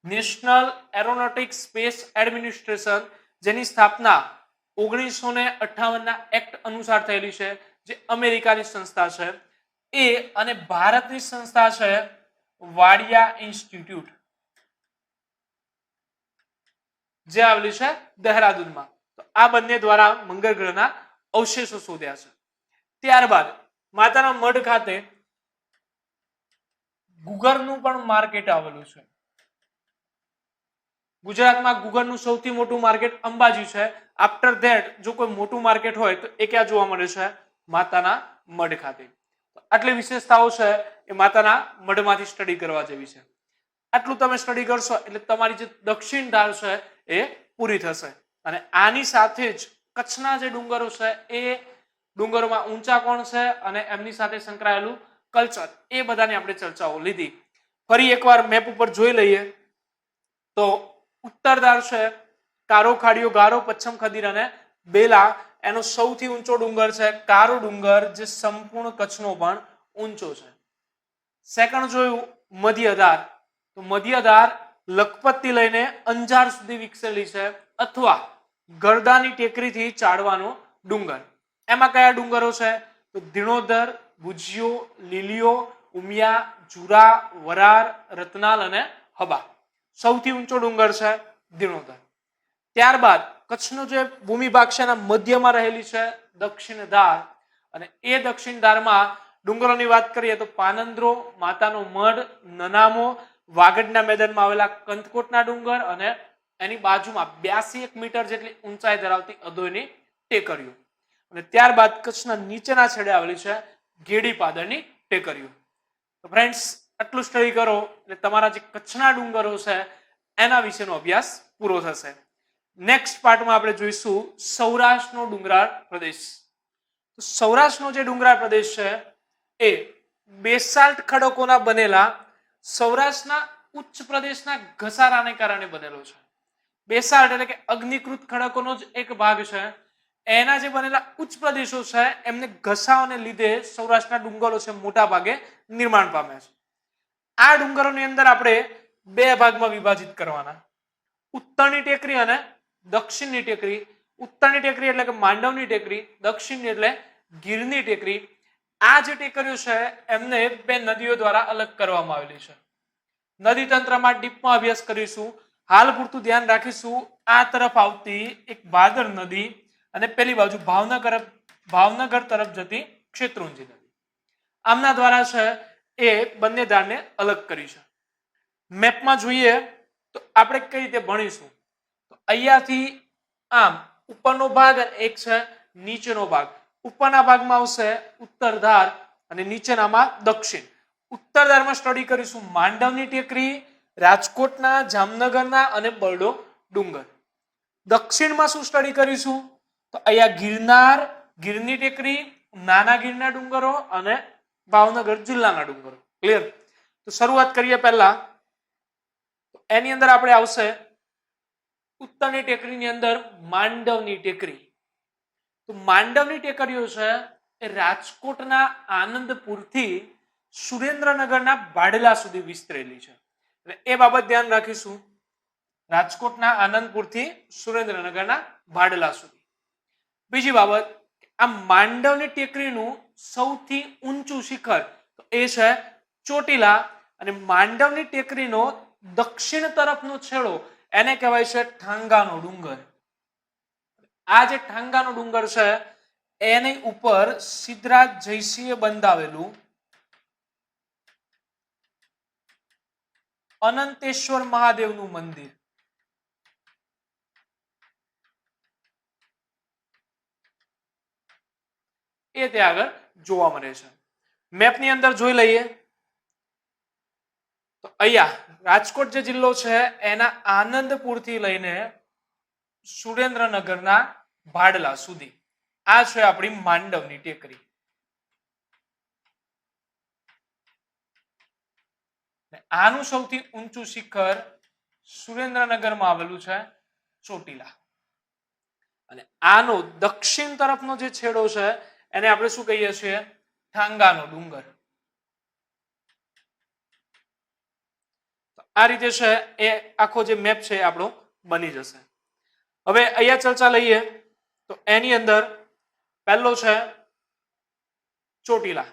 national aeronautics space administration, જેની સ્થાપના 1958ના એક્ટ અનુસાર થયેલી છે, જે અમેરિકાની સંસ્થા છે એ, અને ભારતની સંસ્થા છે વાડિયા ઇન્સ્ટિટ્યૂટ જે આવેલી છે દહેરાદૂનમાં. તો આ બંને દ્વારા મંગળ ગ્રહના અવશેષો શોધ્યા છે. ત્યારબાદ માતાના મઢ ખાતે ગુગરનું પણ માર્કેટ આવેલું છે. ગુજરાતમાં ગુગરનું સૌથી મોટું માર્કેટ અંબાજી છે. આફ્ટર ધેટ જો કોઈ મોટું માર્કેટ હોય તો એ ક્યાં જોવા મળે છે? માતાના મઢ ખાતે. આટલી વિશેષતાઓ છે એ માતાના મઢમાંથી સ્ટડી કરવા જેવી છે. આટલું તમે સ્ટડી કરશો એટલે તમારી જે દક્ષિણ ધાર છે એ પૂરી થશે. અને આની સાથે જ કચ્છના જે ડુંગરો છે એ ડુંગરોમાં ઊંચા કોણ છે અને એમની સાથે સંકળાયેલું કલ્ચર, એ બધાની આપણે ચર્ચાઓ લીધી. ફરી એકવાર મેપ ઉપર જોઈ લઈએ તો ઉત્તર ધાર છે કારો ખાડીઓ, ગારો, પચ્છમ ખદીર અને બેલા, એનો સૌથી ઊંચો ડુંગર છે કારો ડુંગર, જે સંપૂર્ણ કચ્છનો પણ ઊંચો છે. સેકન્ડ જોયું મધ્ય ધાર, તો મધ્ય ધાર લખપતથી લઈને અંજાર સુધી વિકસેલી છે, અથવા ગરદાની ટેકરીથી ચાડવાનો ડુંગર. એમાં કયા ડુંગરો છે તો ધીણોધર, ભુજિયો, લીલીયો, ઉમિયા, જુરા, વરાર, રતનાલ અને હબા. સૌથી ઊંચો ડુંગર છે ધીણોધર. ત્યારબાદ કચ્છનો જે ભૂમિભાગ છે એના મધ્યમાં રહેલી છે દક્ષિણ ધાર, અને એ દક્ષિણ ધારમાં ડુંગરોની વાત કરીએ તો પાનંદ્રો, માતાનો મઢ, નનામો, વાગડના મેદાનમાં આવેલા કંથકોટના ડુંગર અને એની બાજુમાં 82 મીટર જેટલી ઊંચાઈ ધરાવતી અધોઈની ટેકરીઓ. અને ત્યારબાદ કચ્છના નીચેના છેડે આવેલી છે ગેડી પાદરની ટેકરીઓ. તો ફ્રેન્ડ્સ, આટલું સ્ટડી કરો એટલે તમારા જે કચ્છના ડુંગરો છે એના વિશેનો અભ્યાસ પૂરો થશે. નેક્સ્ટ પાર્ટમાં આપણે જોઈશું સૌરાષ્ટ્રનો ડુંગરાળ પ્રદેશ. તો સૌરાષ્ટ્રનો જે ડુંગરાળ પ્રદેશ છે એ બેસાલ્ટ ખડકોના બનેલા સૌરાષ્ટ્રના ઉચ્ચ પ્રદેશના ઘસારાને કારણે બનેલો છે. બેસાલ્ટ એટલે કે અગ્નિકૃત ખડકોનો જ એક ભાગ છે. એના જે બનેલા ઉચ્ચ પ્રદેશો છે એમને ઘસાવાને લીધે સૌરાષ્ટ્રના ડુંગરો છે મોટા ભાગે નિર્માણ પામ્યા છે. આ ડુંગરોની અંદર આપણે બે ભાગમાં વિભાજિત કરવાના, ઉત્તરની ટેકરી અને દક્ષિણની ટેકરી. ઉત્તરની ટેકરી એટલે કે માંડવની ટેકરી, દક્ષિણની એટલે ગીરની ટેકરી. આ જે ટેકરીઓ છે એમને બે નદીઓ દ્વારા અલગ કરવામાં આવેલી છે. નદી તંત્રમાં ડીપમાં અભ્યાસ કરીશું. હાલ પૂરતું ધ્યાન રાખીશું આ તરફ આવતી એક ભાદર નદી અને પેલી બાજુ ભાવનગર તરફ જતી શેત્રુંજી નદી. આમના દ્વારા છે એ બંને ધારને અલગ કરી છે. મેપમાં જોઈએ તો આપણે કઈ રીતે ભણીશું, તો અહીંયાથી આમ ઉપરનો ભાગ અને એક છે નીચેનો ભાગ. ઉપરના ભાગમાં આવશે ઉત્તર ધાર અને નીચેનામાં દક્ષિણ. ઉત્તર ધારમાં સ્ટડી કરીશું માંડવની ટેકરી, રાજકોટના, જામનગરના અને બરડો ડુંગર. દક્ષિણમાં શું સ્ટડી કરીશું, તો અહીંયા ગિરનાર, ગીરની ટેકરી, નાના ગીરના ડુંગરો અને ભાવનગર જિલ્લાના ડુંગરો. ક્લિયર? તો શરૂઆત કરીએ પહેલા એની અંદર આપણે આવશે ઉત્તરની ટેકરીની અંદર માંડવની ટેકરી. તો માંડવની ટેકરીઓ છે એ રાજકોટના આનંદપુરથી સુરેન્દ્રનગરના ભાડલા સુધી વિસ્તરેલી છે. એટલે એ બાબત ધ્યાન રાખીશું, રાજકોટના આનંદપુરથી સુરેન્દ્રનગરના ભાડલા સુધી. બીજી બાબત, આ માંડવની ટેકરીનું સૌથી ઊંચું શિખર એ છે ચોટીલા અને માંડવની ટેકરીનો દક્ષિણ તરફનો છેડો એને કહેવાય છે ઠાંગાનો ડુંગર. આ જે ઠાંગાનો ડુંગર છે એની ઉપર સિદ્ધરાજ જયસિંહે બંધાવેલું અનંતેશ્વર મહાદેવનું મંદિર. એ ત્યાં આગળ જોવા મળે છે. મેપની અંદર જોઈ લઈએ તો અહીંયા રાજકોટ જે જિલ્લો છે એના આનંદપુરથી લઈને સુરેન્દ્રનગરના ભાડલા સુધી આ છે આપણી માંડવની ટેકરી. આનું સૌથી ઊંચું શિખર સુરેન્દ્રનગરમાં આવેલું છે ચોટીલા. અને આનો દક્ષિણ તરફનો જે છેડો છે એને આપણે શું કહીએ છીએ, ઠાંગાનો ડુંગર. આ રીતે છે એ આખો જે મેપ છે એ આપણો બની જશે. હવે અહીંયા ચર્ચા લઈએ તો એની અંદર પહેલો છે ચોટીલા.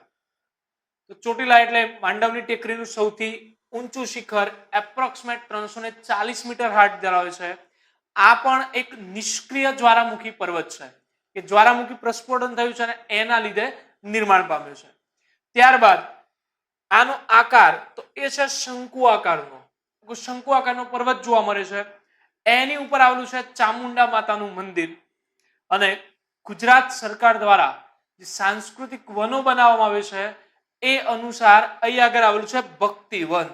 તો ચોટીલા એટલે માંડવની ટેકરીનું સૌથી ઊંચું શિખર એપ્રોક્સિમેટ 340 મીટર હાઇટ ધરાવે છે. આ પણ એક નિષ્ક્રિય જ્વારામુખી પર્વત છે કે જ્વારામુખી પ્રસ્ફોટન થયું છે અને એના લીધે નિર્માણ પામ્યું છે. ત્યારબાદ આનો આકાર તો એ છે શંકુ આકારનો. શંકુ આકારનો પર્વત જોવા મળે છે. એની ઉપર આવેલું છે ચામુંડા માતાનું મંદિર. અને ગુજરાત સરકાર દ્વારા જે સાંસ્કૃતિક વનો બનાવવામાં આવે છે એ અનુસાર અહીં આગળ આવેલું છે ભક્તિવન.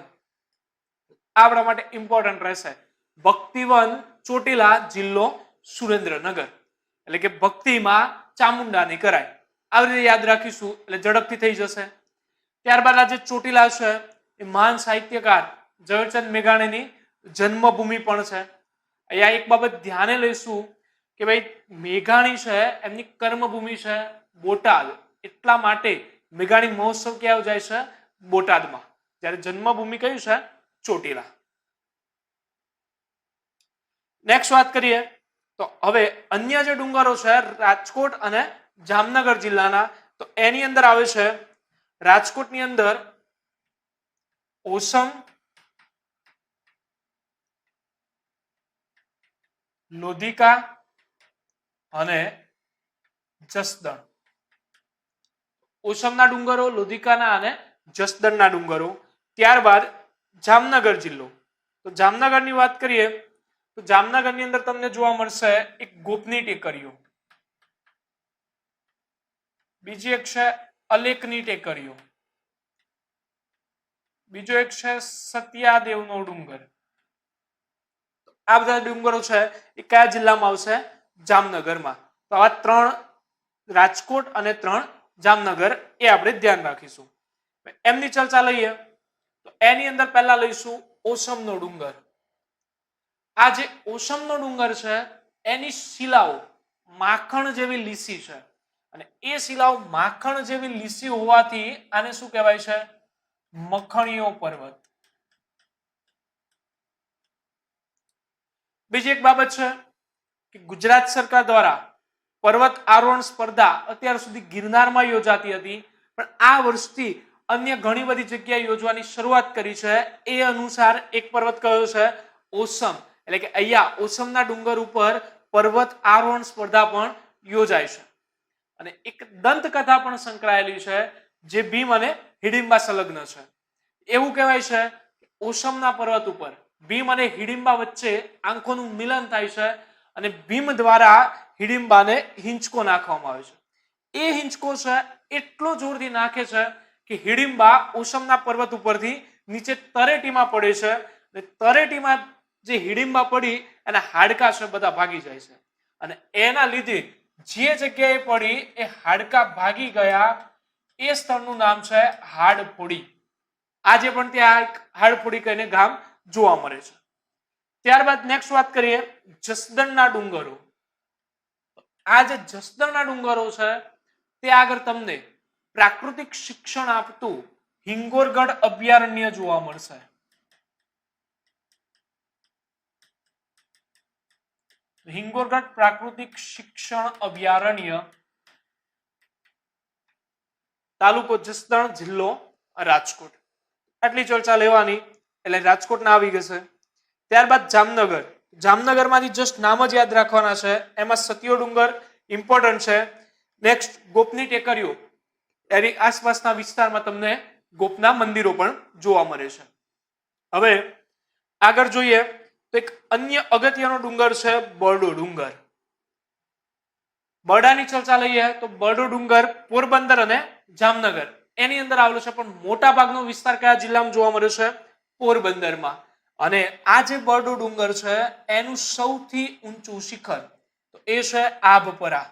આપણા માટે ઇમ્પોર્ટન્ટ રહેશે. ભક્તિવન, ચોટીલા, જિલ્લો સુરેન્દ્રનગર. એટલે કે ભક્તિમાં ચામુંડાની કરાય. આવી રીતે યાદ રાખીશું એટલે ઝડપથી થઈ જશે. ત્યારબાદ આ જે ચોટીલા છે એ મહાન સાહિત્યકાર ઝવેરચંદ મેઘાણીની જન્મભૂમિ પણ છે. અહીંયા એક બાબત ધ્યાને લઈશું કે ભાઈ મેઘાણી છે એમની કર્મભૂમિ છે બોટાદ, એટલા માટે મેઘાણી મહોત્સવ ક્યાં જાય છે, બોટાદમાં. જ્યારે જન્મભૂમિ કયું છે, ચોટીલા. નેક્સ્ટ વાત કરીએ તો હવે અન્ય જે ડુંગરો છે રાજકોટ અને જામનગર જિલ્લાના, તો એની અંદર આવે છે રાજકોટની અંદર ઓસમ, લોધિકા અને જસદણ. ઓસમના ડુંગરો, લોધિકાના અને જસદણના ડુંગરો. ત્યારબાદ જામનગર જિલ્લો. તો જામનગરની વાત કરીએ તો જામનગરની અંદર તમને જોવા મળશે એક ગોપની ટેકરીઓ, બીજી એક છે અલેકની ટેકરીઓ, બીજો એક છે સત્યાદેવનો ડુંગર. આ બધા ડુંગરો છે એ કયા જિલ્લામાં આવશે? જામનગરમાં. તો આ 3 રાજકોટ અને 3 જામનગર એ આપણે ધ્યાન રાખીશું. એમની ચર્ચા લઈએ તો એની અંદર પહેલા લઈશું ઓસમનો ડુંગર. આ જે ઓસમનો ડુંગર છે એની શિલાઓ માખણ જેવી લીસી છે અને એ શિલાઓ માખણ જેવી લીસી હોવાથી આને શું કહેવાય છે? મખણીયો પર્વત. બીજી એક બાબત છે કે ગુજરાત સરકાર દ્વારા પર્વત આરોહણ સ્પર્ધા અત્યાર સુધી ગિરનારમાં યોજાતી હતી, પણ આ વર્ષથી અન્ય ઘણી બધી જગ્યાએ યોજવાની શરૂઆત કરી છે. એ અનુસાર એક પર્વત કયો છે? ઓસમ. એટલે કે અહીંયા ઓસમના ડુંગર ઉપર પર્વત આરોહણ સ્પર્ધા પણ યોજાય છે. અને એક દંતકથા પણ સંકળાયેલી છે જે ભીમ અને હિડિંબા સંલગ્ન છે. એવું કહેવાય છે કે ઓસમના પર્વત ઉપર ભીમ અને હિડિંબા વચ્ચે આંખોનું મિલન થાય છે અને ભીમ દ્વારા હિડિંબાને હિંચકો નાખવામાં આવે છે. એ હિંચકો છે એટલો જોરથી નાખે છે કે હિડિંબા ઓસમના પર્વત ઉપરથી નીચે તરેટીમાં પડે છે અને તરેટીમાં જે હિડિંબા પડી એના હાડકા છે બધા ભાગી જાય છે અને એના લીધે જે જગ્યાએ પડી એ હાડકા ભાગી ગયા એ સ્થળનું નામ છે હાડફોડી. આજે પણ ત્યાં હાડફોડી કહીને ગામ જોવા મળે છે. ત્યારબાદ નેક્સ્ટ વાત કરીએ જસદણના ડુંગરો. આ જે જસદણના ડુંગરો છે તે આગળ તમને પ્રાકૃતિક શિક્ષણ આપતું હિંગોરગઢ અભયારણ્ય જોવા મળશે. હિંગોરગઢ પ્રાકૃતિક શિક્ષણ અભયારણ્ય, તાલુકો જસદણ, જિલ્લો રાજકોટ. આટલી ચર્ચા લેવાની એટલે રાજકોટના આવી ગશે. ત્યારબાદ જામનગર. જામનગરમાંથી જસ્ટ નામ જ યાદ રાખવાના છે. એમાં સતિયો ડુંગર ઇમ્પોર્ટન્ટ છે. નેક્સ્ટ ગોપની ટેકરીઓ, એની આસપાસના વિસ્તારમાં તમને ગોપના મંદિરો પણ જોવા મળે છે. હવે આગળ જોઈએ તો એક અન્ય અગત્યનો ડુંગર છે બરડો ડુંગર. બરડાની ચર્ચા લઈએ તો બરડો ડુંગર પોરબંદર અને જામનગર એની અંદર આવેલો છે, પણ મોટા ભાગનો વિસ્તાર કયા જિલ્લામાં જોવા મળે છે? પોરબંદરમાં. અને આ જે બરડો ડુંગર છે એનું સૌથી ઊંચું શિખર તો એ છે આભપરા.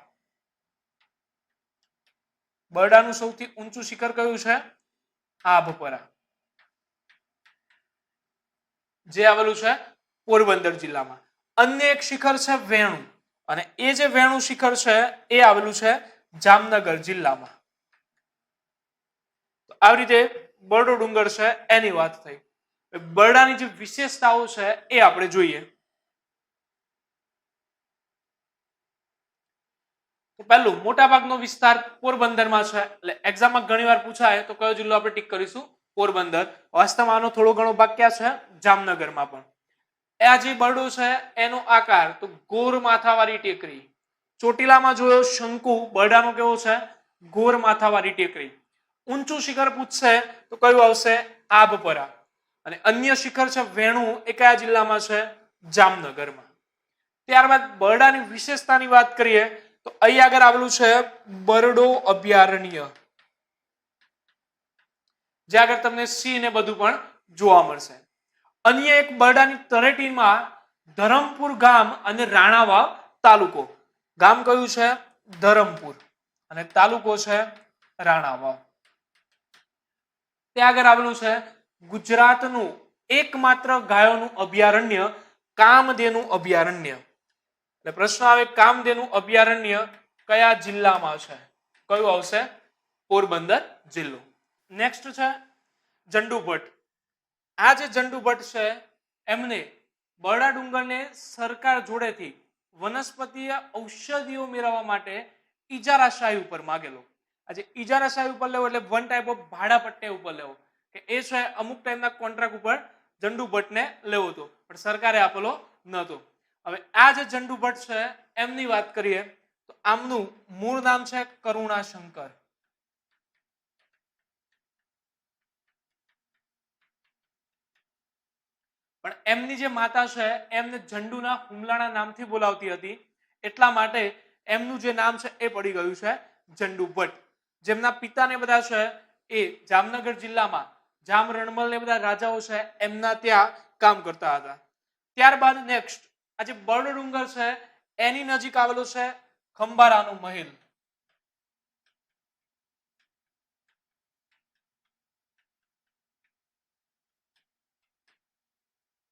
બરડાનું સૌથી ઊંચું શિખર કયું છે? આભપરા, જે આવેલું છે પોરબંદર જિલ્લામાં. અન્ય એક શિખર છે વેણુ અને એ જે વેણુ શિખર છે એ આવેલું છે જામનગર જિલ્લામાં. આવી રીતે બરડો ડુંગર છે એની વાત થઈ. બરડાની જે વિશેષતાઓ છે એ આપણે જોઈએ. તો પહેલું, મોટા ભાગનો વિસ્તાર પોરબંદરમાં છે એટલે એક્ઝામમાં ઘણીવાર પૂછાય તો કયો જિલ્લો આપણે ટીક કરીશું? પોરબંદર. વાસ્તવમાં આનો થોડો ઘણો ભાગ ક્યાં છે? જામનગરમાં પણ. આ જે બરડો છે એનો આકાર તો ગોર માથાવાળી ટેકરી. ચોટીલામાં જોયો શંકુ, બરડાનો કેવો છે? ગોર માથાવાળી ટેકરી. ઊંચું શિખર પૂછશે તો કયું આવશે? આભપરા. અને અન્ય શિખર છે વેણુ, એ કયા જિલ્લામાં છે? જામનગરમાં. ત્યારબાદ બરડાની વિશેષતાની વાત કરીએ તો અહીં આગળ આવેલું છે બરડો અભયારણ્ય, જે આગળ તમને સિંહ ને બધું પણ જોવા મળશે. અન્ય એક બરડાની તળેટીમાં ધરમપુર ગામ અને રાણાવાવ તાલુકો. ગામ કયું છે? ધરમપુર અને તાલુકો છે રાણાવાવ. ત્યાં આગળ આવેલું છે ગુજરાતનું એકમાત્ર ગાયોનું અભયારણ્ય કામધેનુ અભયારણ્ય. એટલે પ્રશ્ન આવે કામધેનુ અભયારણ્ય કયા જિલ્લામાં છે? કયું આવશે? પોરબંદર જિલ્લો. નેક્સ્ટ છે જંડુભટ્ટ. આ જે જંડુભટ્ટ છે એમને બરડા ડુંગરને સરકાર જોડેથી વનસ્પતિય ઔષધિઓ મેળવવા માટે ઇજારાશાહી ઉપર માગેલો. આજે ઇજારાશાહી ઉપર લેવો એટલે વન ટાઈપ ઓફ ભાડા પટ્ટે ઉપર લેવો, કે એ છે અમુક ટાઈમના કોન્ટ્રાક્ટ ઉપર જંડુભટ્ટને લેવો હતો, પણ સરકારે આપેલો નહોતો. હવે આ જે જંડુભટ્ટ છે એમની વાત કરીએ તો આમનું મૂળ નામ છે કરુણાશંકર. પણ એમની જે માતા છે એમને ઝંડુના હુમલાના નામથી બોલાવતી હતી, એટલા માટે એમનું જે નામ છે એ પડી ગયું છે જંડુભટ્ટ. જેમના પિતાને બધા છે એ જામનગર જિલ્લામાં જામ રણમલ ને બધા રાજાઓ છે એમના ત્યાં કામ કરતા હતા. ત્યારબાદ નેક્સ્ટ આ જે બરડ ડુંગર છે એની નજીક આવેલો છે ખંબારાનો મહેલ.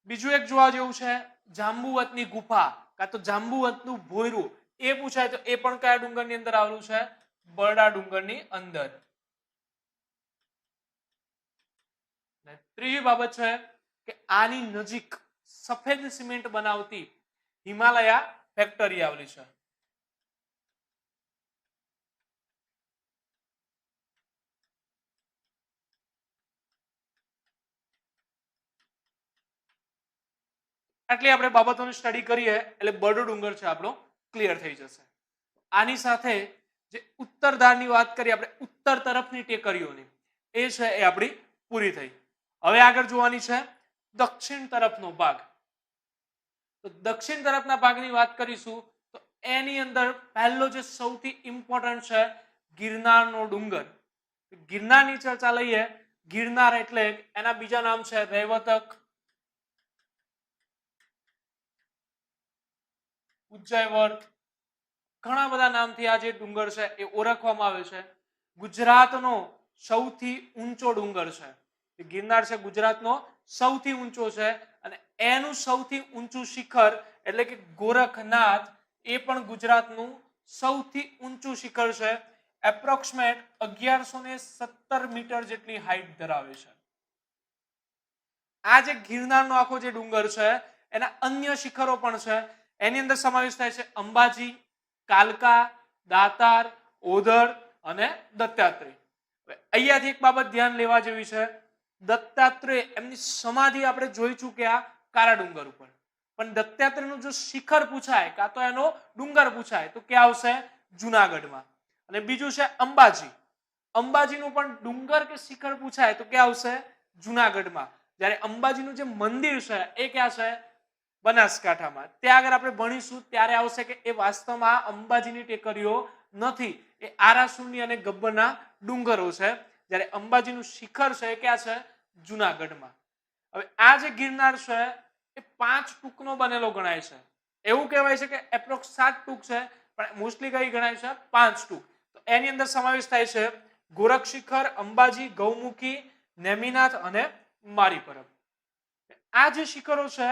બીજું એક જોવા જેવું છે જાંબુવતની ગુફા કાં તો જાંબુવતનું ભોયરું, એ પૂછાય તો એ પણ કયા ડુંગરની અંદર આવેલું છે? બરડા ડુંગરની અંદર. ત્રીજી બાબત છે કે આની નજીક સફેદ સિમેન્ટ બનાવતી હિમાલયા ફેક્ટરી આવેલી છે. આટલી આપણે બાબતોની સ્ટડી કરીએ એટલે બરડો ડુંગર છે આપણો ક્લિયર થઈ જશે. આની સાથે જે ઉત્તર ધારની વાત કરીએ આપણે ઉત્તર તરફની ટેકરીઓની, એ છે એ આપણી પૂરી થઈ. હવે આગળ જોવાની છે દક્ષિણ તરફનો ભાગ. તો દક્ષિણ તરફના ભાગની વાત કરીશું તો એની અંદર પહેલો જે સૌથી ઇમ્પોર્ટન્ટ છે ગિરનારનો ડુંગર. ગિરનારની ચર્ચા લઈએ. ગિરનાર એટલે એના બીજા નામ છે રેવતક, ઉજ્જૈવર્ત, ઘણા બધા નામથી આ જે ડુંગર છે એ ઓળખવામાં આવે છે. ગુજરાતનો સૌથી ઊંચો ડુંગર છે ગિરનાર, છે ગુજરાતનો સૌથી ઊંચો છે અને એનું સૌથી ઊંચું શિખર એટલે કે ગોરખનાથ એ પણ ગુજરાતનું સૌથી ઊંચું શિખર છે. એપ્રોક્સિમેટ 1117 મીટર જેટલી હાઈટ ધરાવે છે. આ જે ગિરનારનો આખો જે ડુંગર છે એના અન્ય શિખરો પણ છે. એની અંદર સમાવેશ થાય છે અંબાજી, કાલકા, દાતાર, ઓધર અને દત્તાત્રેય. અહીંયાથી એક બાબત ધ્યાન લેવા જેવી છે, દત્તાત્રેય એમની સમાધિ આપણે જોઈ ચૂક્યા કાળા ડુંગર ઉપર, પણ દત્તાત્રેયનું જો શિખર પૂછાય કાં તો એનો ડુંગર પૂછાય તો ક્યાં આવશે? જુનાગઢમાં. અને બીજું છે અંબાજી. અંબાજીનું પણ ડુંગર કે શિખર પૂછાય તો ક્યાં આવશે? જુનાગઢમાં. જ્યારે અંબાજીનું જે મંદિર છે એ ક્યાં છે? બનાસકાંઠામાં. ત્યાં આગળ આપણે ભણીશું ત્યારે આવશે કે એ વાસ્તવમાં અંબાજીની ટેકરીઓ નથી, એ આરાસુરની અને ગબ્બરના ડુંગરો છે. જ્યારે અંબાજીનું શિખર છે એ ક્યાં છે? જુનાગઢમાં. હવે આ જે ગિરનાર છે એ 5 ટૂંકનો બનેલો ગણાય છે. એવું કહેવાય છે કે એપ્રોક્સ 7 ટૂંક છે, પણ મોસ્ટલી કઈ ગણાય છે? 5 ટૂંક. તો એની અંદર સમાવેશ થાય છે ગોરખ શિખર, અંબાજી, ગૌમુખી, નેમિનાથ અને મારી પરબ. આ જે શિખરો છે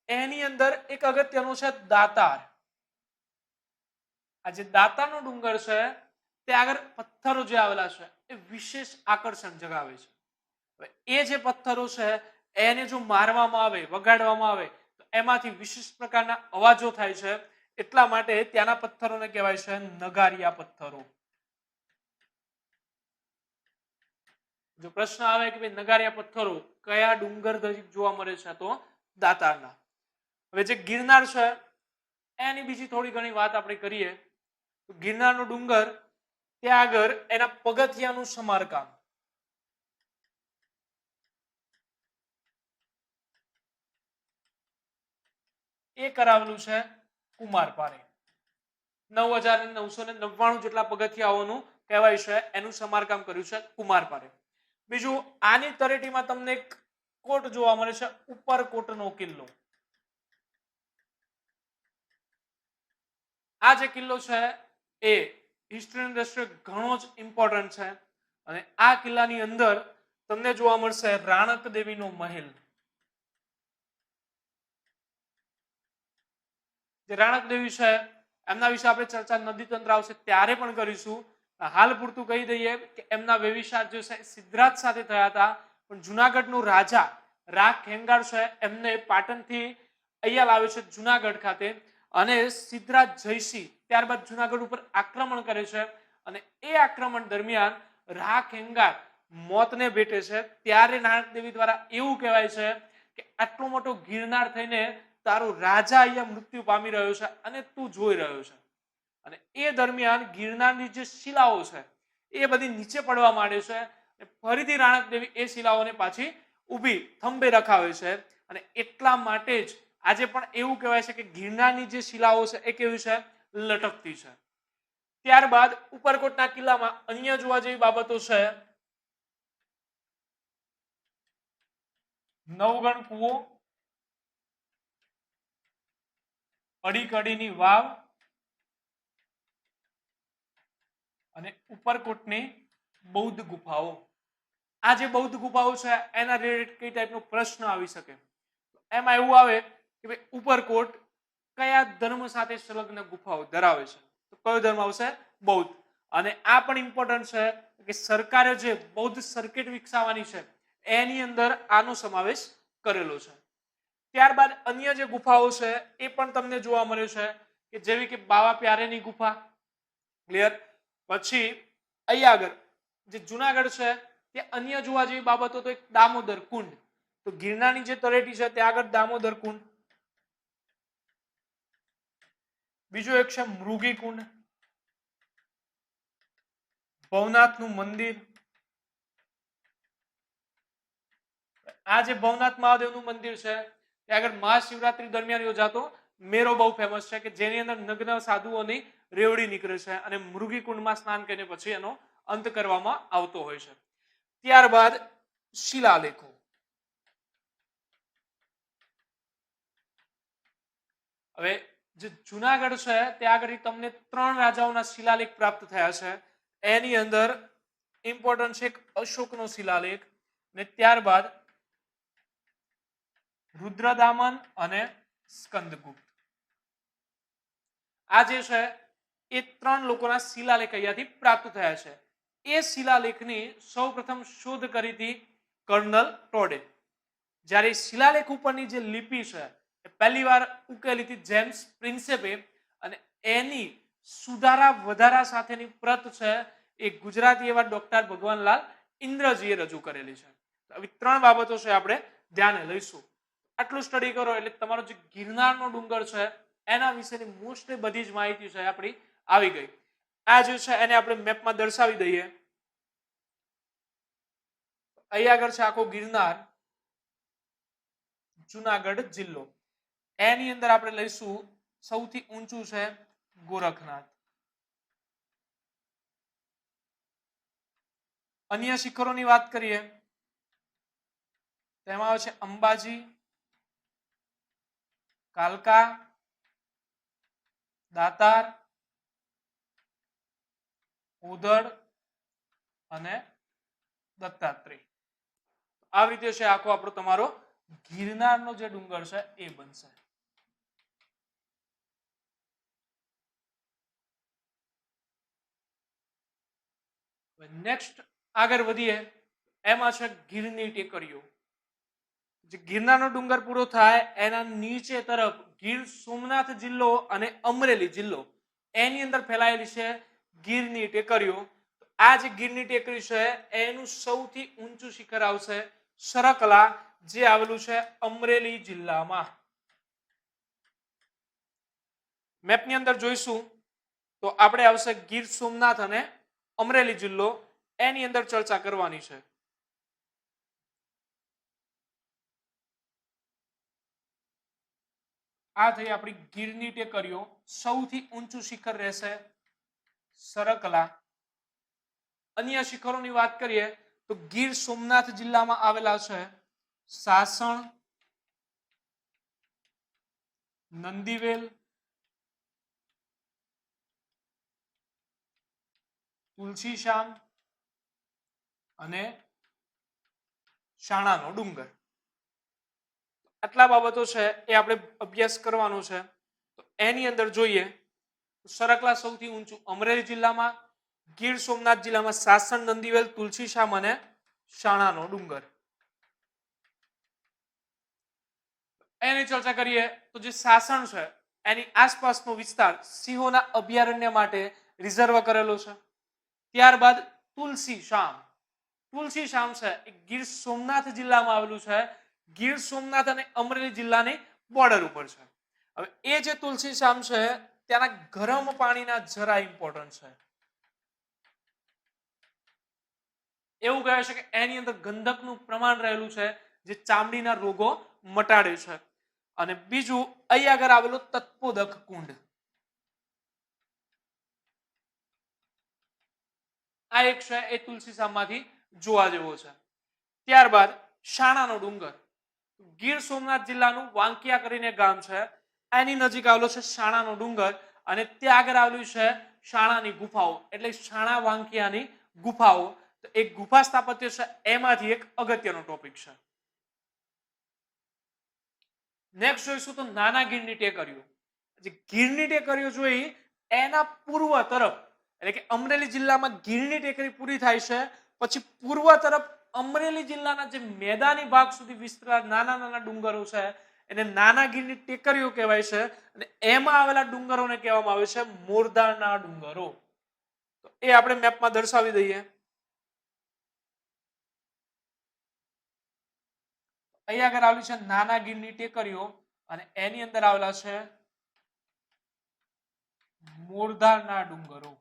એની અંદર એક અગત્યનું છે દાતાર. આ જે દાતારનો ડુંગર છે તે આગળ પથ્થરો જે આવેલા છે એ વિશેષ આકર્ષણ જગાવે છે. હવે એ જે પથ્થરો છે એને જો મારવામાં આવે, વગાડવામાં આવે તો એમાંથી વિશિષ્ટ પ્રકારના અવાજો થાય છે. એટલા માટે ત્યાંના પથ્થરોને કહેવાય છે નગારિયા પથ્થરો. જો પ્રશ્ન આવે કે ભાઈ નગારિયા પથ્થરો કયા ડુંગર નજીક જોવા મળે છે તો દાતારના. હવે જે ગિરનાર છે એની બીજી થોડી ઘણી વાત આપણે કરીએ તો ગિરનારનો ડુંગર ત્યાં આગળ એના પગથિયાનું સમારકામ. એ કરાવેલું છે કુમારપારે. 9999 જેટલા પગથિયાઓનું કહેવાય છે એનું સમારકામ કર્યું છે કુમારપારે. બીજું આની તળેટીમાં તમને એક કોટ જોવા મળે છે, ઉપરકોટનો કિલ્લો. આ જે કિલ્લો છે એ હિસ્ટ્રીની દ્રષ્ટિએ ઘણો જ ઇમ્પોર્ટન્ટ છે અને આ કિલ્લાની અંદર તમને જોવા મળશે રાણક દેવીનો મહેલ. જે રાણક દેવી છે એમના વિશે આપણે ચર્ચા નદી તંત્ર આવશે ત્યારે પણ કરીશું. હાલ પૂરતું કહી દઈએ કે એમના વેવિશાળ જે છે સિદ્ધરાજ સાથે થયા હતા, પણ જુનાગઢનો રાજા રાખ ખેંગાર છે એમને પાટણથી અહીંયા લાવે છે જુનાગઢ ખાતે અને સિદ્ધરાજ જયસિંહ ત્યારબાદ જુનાગઢ ઉપર આક્રમણ કરે છે અને એ આક્રમણ દરમિયાન રાખ ખેંગાર મોતને ભેટે છે. ત્યારે નાનક દેવી દ્વારા એવું કહેવાય છે કે આટલો મોટો ગિરનાર થઈને તારો રાજા અહીંયા મૃત્યુ પામી રહ્યો છે અને તું જોઈ રહ્યો છે. અને એ દરમિયાન ગિરનારની જે શિલાઓ છે એ બધી નીચે પડવા માંડે છે. ફરીથી રાણક દેવી એ શિલાઓને પાછી ઊભી થંભે રખાવે છે અને એટલા માટે જ આજે પણ એવું કહેવાય છે કે ગિરનારની જે શિલાઓ છે એ કેવી છે? લટકતી છે. ત્યારબાદ ઉપરકોટના કિલ્લામાં અન્ય જોવા જેવી બાબતો છે નવગણ કૂવો, અડીકડીની વાવ અને ઉપરકોટની બૌદ્ધ ગુફાઓ. આ જે બૌદ્ધ ગુફાઓ છે એના રિલેટેડ કઈ ટાઈપનો પ્રશ્ન આવી શકે? એમાં એવું આવે કે ભાઈ ઉપરકોટ કયા ધર્મ સાથે સંલગ્ન ગુફાઓ ધરાવે છે? તો કયો ધર્મ આવશે? બૌદ્ધ. અને આ પણ ઇમ્પોર્ટન્ટ છે કે સરકારે જે બૌદ્ધ સર્કિટ વિકસાવવાની છે એની અંદર આનો સમાવેશ કરેલો છે. ત્યારબાદ અન્ય જે ગુફાઓ છે એ પણ તમને જોવા મળે છે કે જેવી કે બાવા પ્યારેની ગુફા. ક્લિયર? પછી અહીંયા આગળ જે જુનાગઢ છે તે અન્ય જોવા જેવી બાબતો તો એક દામોદર કુંડ. તો ગિરનારની જે તળેટી છે ત્યાં આગળ દામોદર કુંડ. બીજું એક છે મૃગી કુંડ, ભવનાથનું મંદિર. આ જે ભવનાથ મહાદેવનું મંદિર છે ત્યાં આગળ મહાશિવરાત્રી દરમિયાન યોજાતો મેળો બહુ ફેમસ છે કે જેની અંદર નગ્ન સાધુઓની રેવડી નીકળે છે અને મૃગી કુંડમાં સ્નાન કરીને પછી એનો અંત કરવામાં આવતો હોય છે. ત્યારબાદ શિલાલેખો. હવે જે જુનાગઢ છે ત્યાં આગળ તમને 3 રાજાઓના શિલાલેખ પ્રાપ્ત થયા છે. એની અંદર ઇમ્પોર્ટન્ટ છે અશોકનો શિલાલેખ ને ત્યારબાદ રુદ્રદામન અને સ્કંદગુપ્ત. આ જે છે એ 3 લોકોના શિલાલેખ અહીંયાથી પ્રાપ્ત થયા છે. એ શિલાલેખની સૌપ્રથમ શોધ કરી હતી કર્નલ ટોડે. જ્યારે શિલાલેખ ઉપરની જે લિપિ છે એ પહેલી વાર ઉકેલી હતી જેમ્સ પ્રિન્સેપે અને એની સુધારા વધારા સાથેની પ્રત છે એ ગુજરાતી એવા ડોક્ટર ભગવાનલાલ ઇન્દ્રજીએ રજૂ કરેલી છે. આવી 3 બાબતો છે આપણે ધ્યાને લઈશું. આટલું સ્ટડી કરો એટલે તમારો જે ગિરનારનો ડુંગર છે એના વિશેની મોસ્ટલી બધી જ માહિતી છે આપણી આવી ગઈ. આ જે છે એને આપણે મેપમાં દર્શાવી દઈએ. અહીંયા આગળ છે આખો ગિરનાર, જુનાગઢ જિલ્લો. એની અંદર આપણે લઈશું સૌથી ઊંચું છે ગોરખનાથ. અન્ય શિખરોની વાત કરીએ તેમાં આવે છે અંબાજી, કાલકા, દાતાર, ઉદડ અને દત્તાત્રેય. આવી રીતે છે આખો આપણો તમારો ગિરનારનો જે ડુંગર છે એ બનશે. નેક્સ્ટ આગળ વધીએ એમાં છે ગીરની ટેકરીઓ. જે ગિરનારનો ડુંગર પૂરો થાય એના નીચે તરફ ગીર સોમનાથ જિલ્લો અને અમરેલી જિલ્લો એની અંદર ફેલાયેલી છે ગીરની ટેકરીઓ. આ જે ગીરની ટેકરી છે એનું સૌથી ઊંચું શિખર આવશે સરકલા, જે આવેલું છે અમરેલી જિલ્લામાં. મેપની અંદર જોઈશું તો આપણે આવશે ગીર સોમનાથ અને અમરેલી જિલ્લો, એની અંદર ચર્ચા કરવાની છે. આ થઈ આપણી ગીરની ટેકરીઓ. સૌથી ઊંચું શિખર રહેશે સરકલા. અન્ય શિખરોની વાત કરીએ તો ગીર સોમનાથ જિલ્લામાં આવેલા છે સાસણ, નંદીવેલ, તુલસીશ્યામ અને શાણાનો ડુંગર. આટલા બાબતો છે એ આપણે અભ્યાસ કરવાનો છે. તો એની અંદર જોઈએ સરકલા સૌથી ઊંચું અમરેલી જિલ્લામાં, ગીર સોમનાથ જિલ્લામાં સાસણ, નંદીવેલ, તુલસીશ્યામ અને શાણાનો ડુંગર. એની ચર્ચા કરીએ તો જે સાસણ છે એની આસપાસનો વિસ્તાર સિંહોના અભયારણ્ય માટે રિઝર્વ કરેલો છે. ત્યારબાદ તુલસીશ્યામ. તુલસીશ્યામ છે એ ગીર સોમનાથ જિલ્લામાં આવેલું છે. ગીર સોમનાથ અને અમરેલી જિલ્લાની બોર્ડર ઉપર છે. હવે એ જે તુલસીશ્યામ છે ત્યાંના ગરમ પાણીના જરા ઇમ્પોર્ટન્ટ છે. એવું કહે છે કે એની અંદર ગંધકનું પ્રમાણ રહેલું છે જે ચામડીના રોગો મટાડે છે. અને બીજું અહીં આગળ આવેલું તત્પોદક કુંડ. આ એક છે એ તુલસીશ્યામમાંથી જોવા જેવો છે. ત્યારબાદ શાણાનો ડુંગર. ગીર સોમનાથ જિલ્લાનું વાંકિયા કરીને ગામ છે, એની નજીક આવેલો છે શાણાનો ડુંગર અને ત્યાં આગળ આવેલું છે શાણાની ગુફાઓ, એટલે શાણા વાંકિયાની ગુફાઓ. તો એક ગુફા સ્થાપત્ય છે એમાંથી એક અગત્યનો ટોપિક છે. નેક્સ્ટ જોઈશું તો નાના ગીરની ટેકરીઓ. જે ગીરની ટેકરીઓ જોઈ એના પૂર્વ તરફ, એટલે કે અમરેલી જિલ્લામાં ગીરની ટેકરી પૂરી થાય છે, પછી પૂર્વ તરફ અમરેલી જિલ્લાના જે મેદાની ભાગ સુધી વિસ્તરેલા નાના નાના ડુંગરો છે એને નાના ગીરની ટેકરીઓ કહેવાય છે. અને એમાં આવેલા ડુંગરોને કહેવામાં આવે છે મોરદાના ડુંગરો. તો એ આપણે મેપમાં દર્શાવી દઈએ. અહીંયા આગળ આવેલી છે નાના ગીરની ટેકરીઓ અને એની અંદર આવેલા છે મોરદાના ડુંગરો.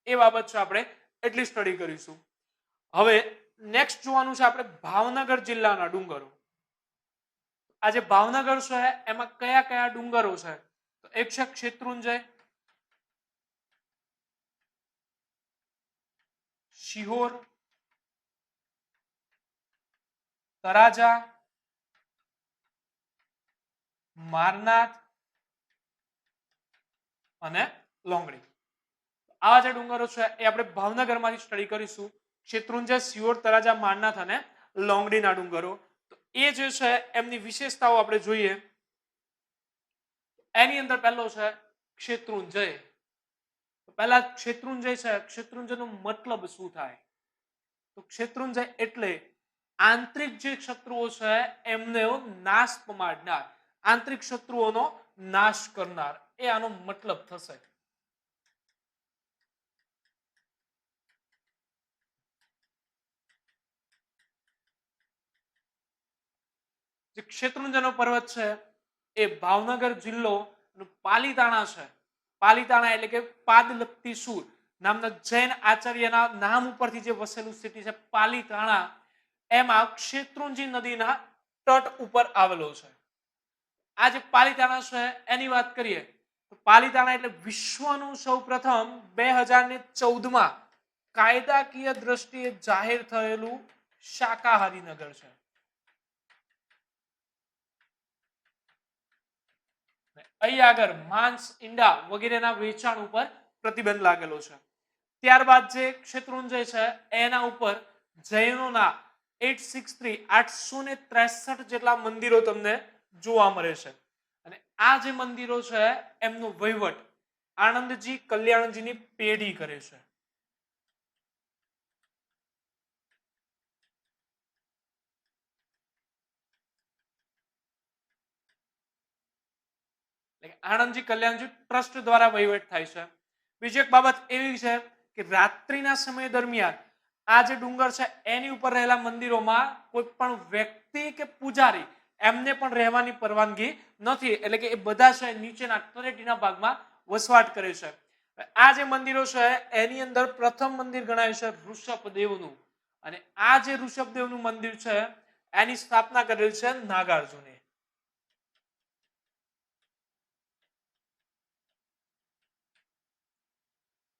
એ બાબત છે આપણે એટલી સ્ટડી કરીશું. હવે નેક્સ્ટ જોવાનું છે આપણે ભાવનગર જિલ્લાના ડુંગરો. આજે ભાવનગર છે એમાં કયા કયા ડુંગરો છે? તો એક છે શેત્રુંજય, શિહોર, તરાજા, મારનાથ અને લોંગડી. આ જે ડુંગરો છે એ આપણે ભાવનગરમાંથી સ્ટડી કરીશું. શેત્રુંજય, શિહોર, તરાજા, મારનાથ અને લોંગડીના ડુંગરો. તો એ જે છે એમની વિશેષતાઓ આપણે જોઈએ. એની અંદર પહેલો છે શેત્રુંજય. પહેલા શેત્રુંજય છે, શેત્રુંજયનો મતલબ શું થાય? તો શેત્રુંજય એટલે આંતરિક જે શત્રુઓ છે એમને નાશ પમાડનાર, આંતરિક શત્રુઓનો નાશ કરનાર, એ આનો મતલબ થશે. જે શેત્રુંજયનો પર્વત છે એ ભાવનગર જિલ્લો પાલીતાણા છે. પાલીતાણા એટલે કે પાદ લપતી સૂર નામના જૈન આચાર્યના નામ ઉપરથી જે વસેલું સિટી છે પાલીતાણા, એમાં શેત્રુંજી નદીના તટ ઉપર આવેલો છે. આ જે પાલીતાણા છે એની વાત કરીએ તો પાલીતાણા એટલે વિશ્વનું સૌપ્રથમ 2014માં કાયદાકીય દ્રષ્ટિએ જાહેર થયેલું શાકાહારી નગર છે. અહીં આગળ માંસ, ઈંડા વગેરેના વેચાણ ઉપર પ્રતિબંધ લાગેલો છે. ત્યારબાદ જે શેત્રુંજય છે એના ઉપર જૈનોના 863 જેટલા મંદિરો તમને જોવા મળે છે. અને આ જે મંદિરો છે એમનો વહીવટ આનંદજી કલ્યાણજીની પેઢી કરે છે. આનંદજી કલ્યાણજી ટ્રસ્ટ દ્વારા વહીવટ થાય છે. બીજી એક બાબત એવી છે કે રાત્રિના સમય દરમિયાન આ જે ડુંગર છે એની ઉપર રહેલા મંદિરોમાં કોઈ પણ વ્યક્તિ કે પૂજારી એમને પણ રહેવાની પરવાનગી નથી. એટલે કે એ બધા છે નીચેના તળેટીના ભાગમાં વસવાટ કરે છે. આ જે મંદિરો છે એની અંદર પ્રથમ મંદિર ગણાય છે ઋષભદેવનું. અને આ જે ઋષભદેવનું મંદિર છે એની સ્થાપના કરેલ છે નાગાર્જુને.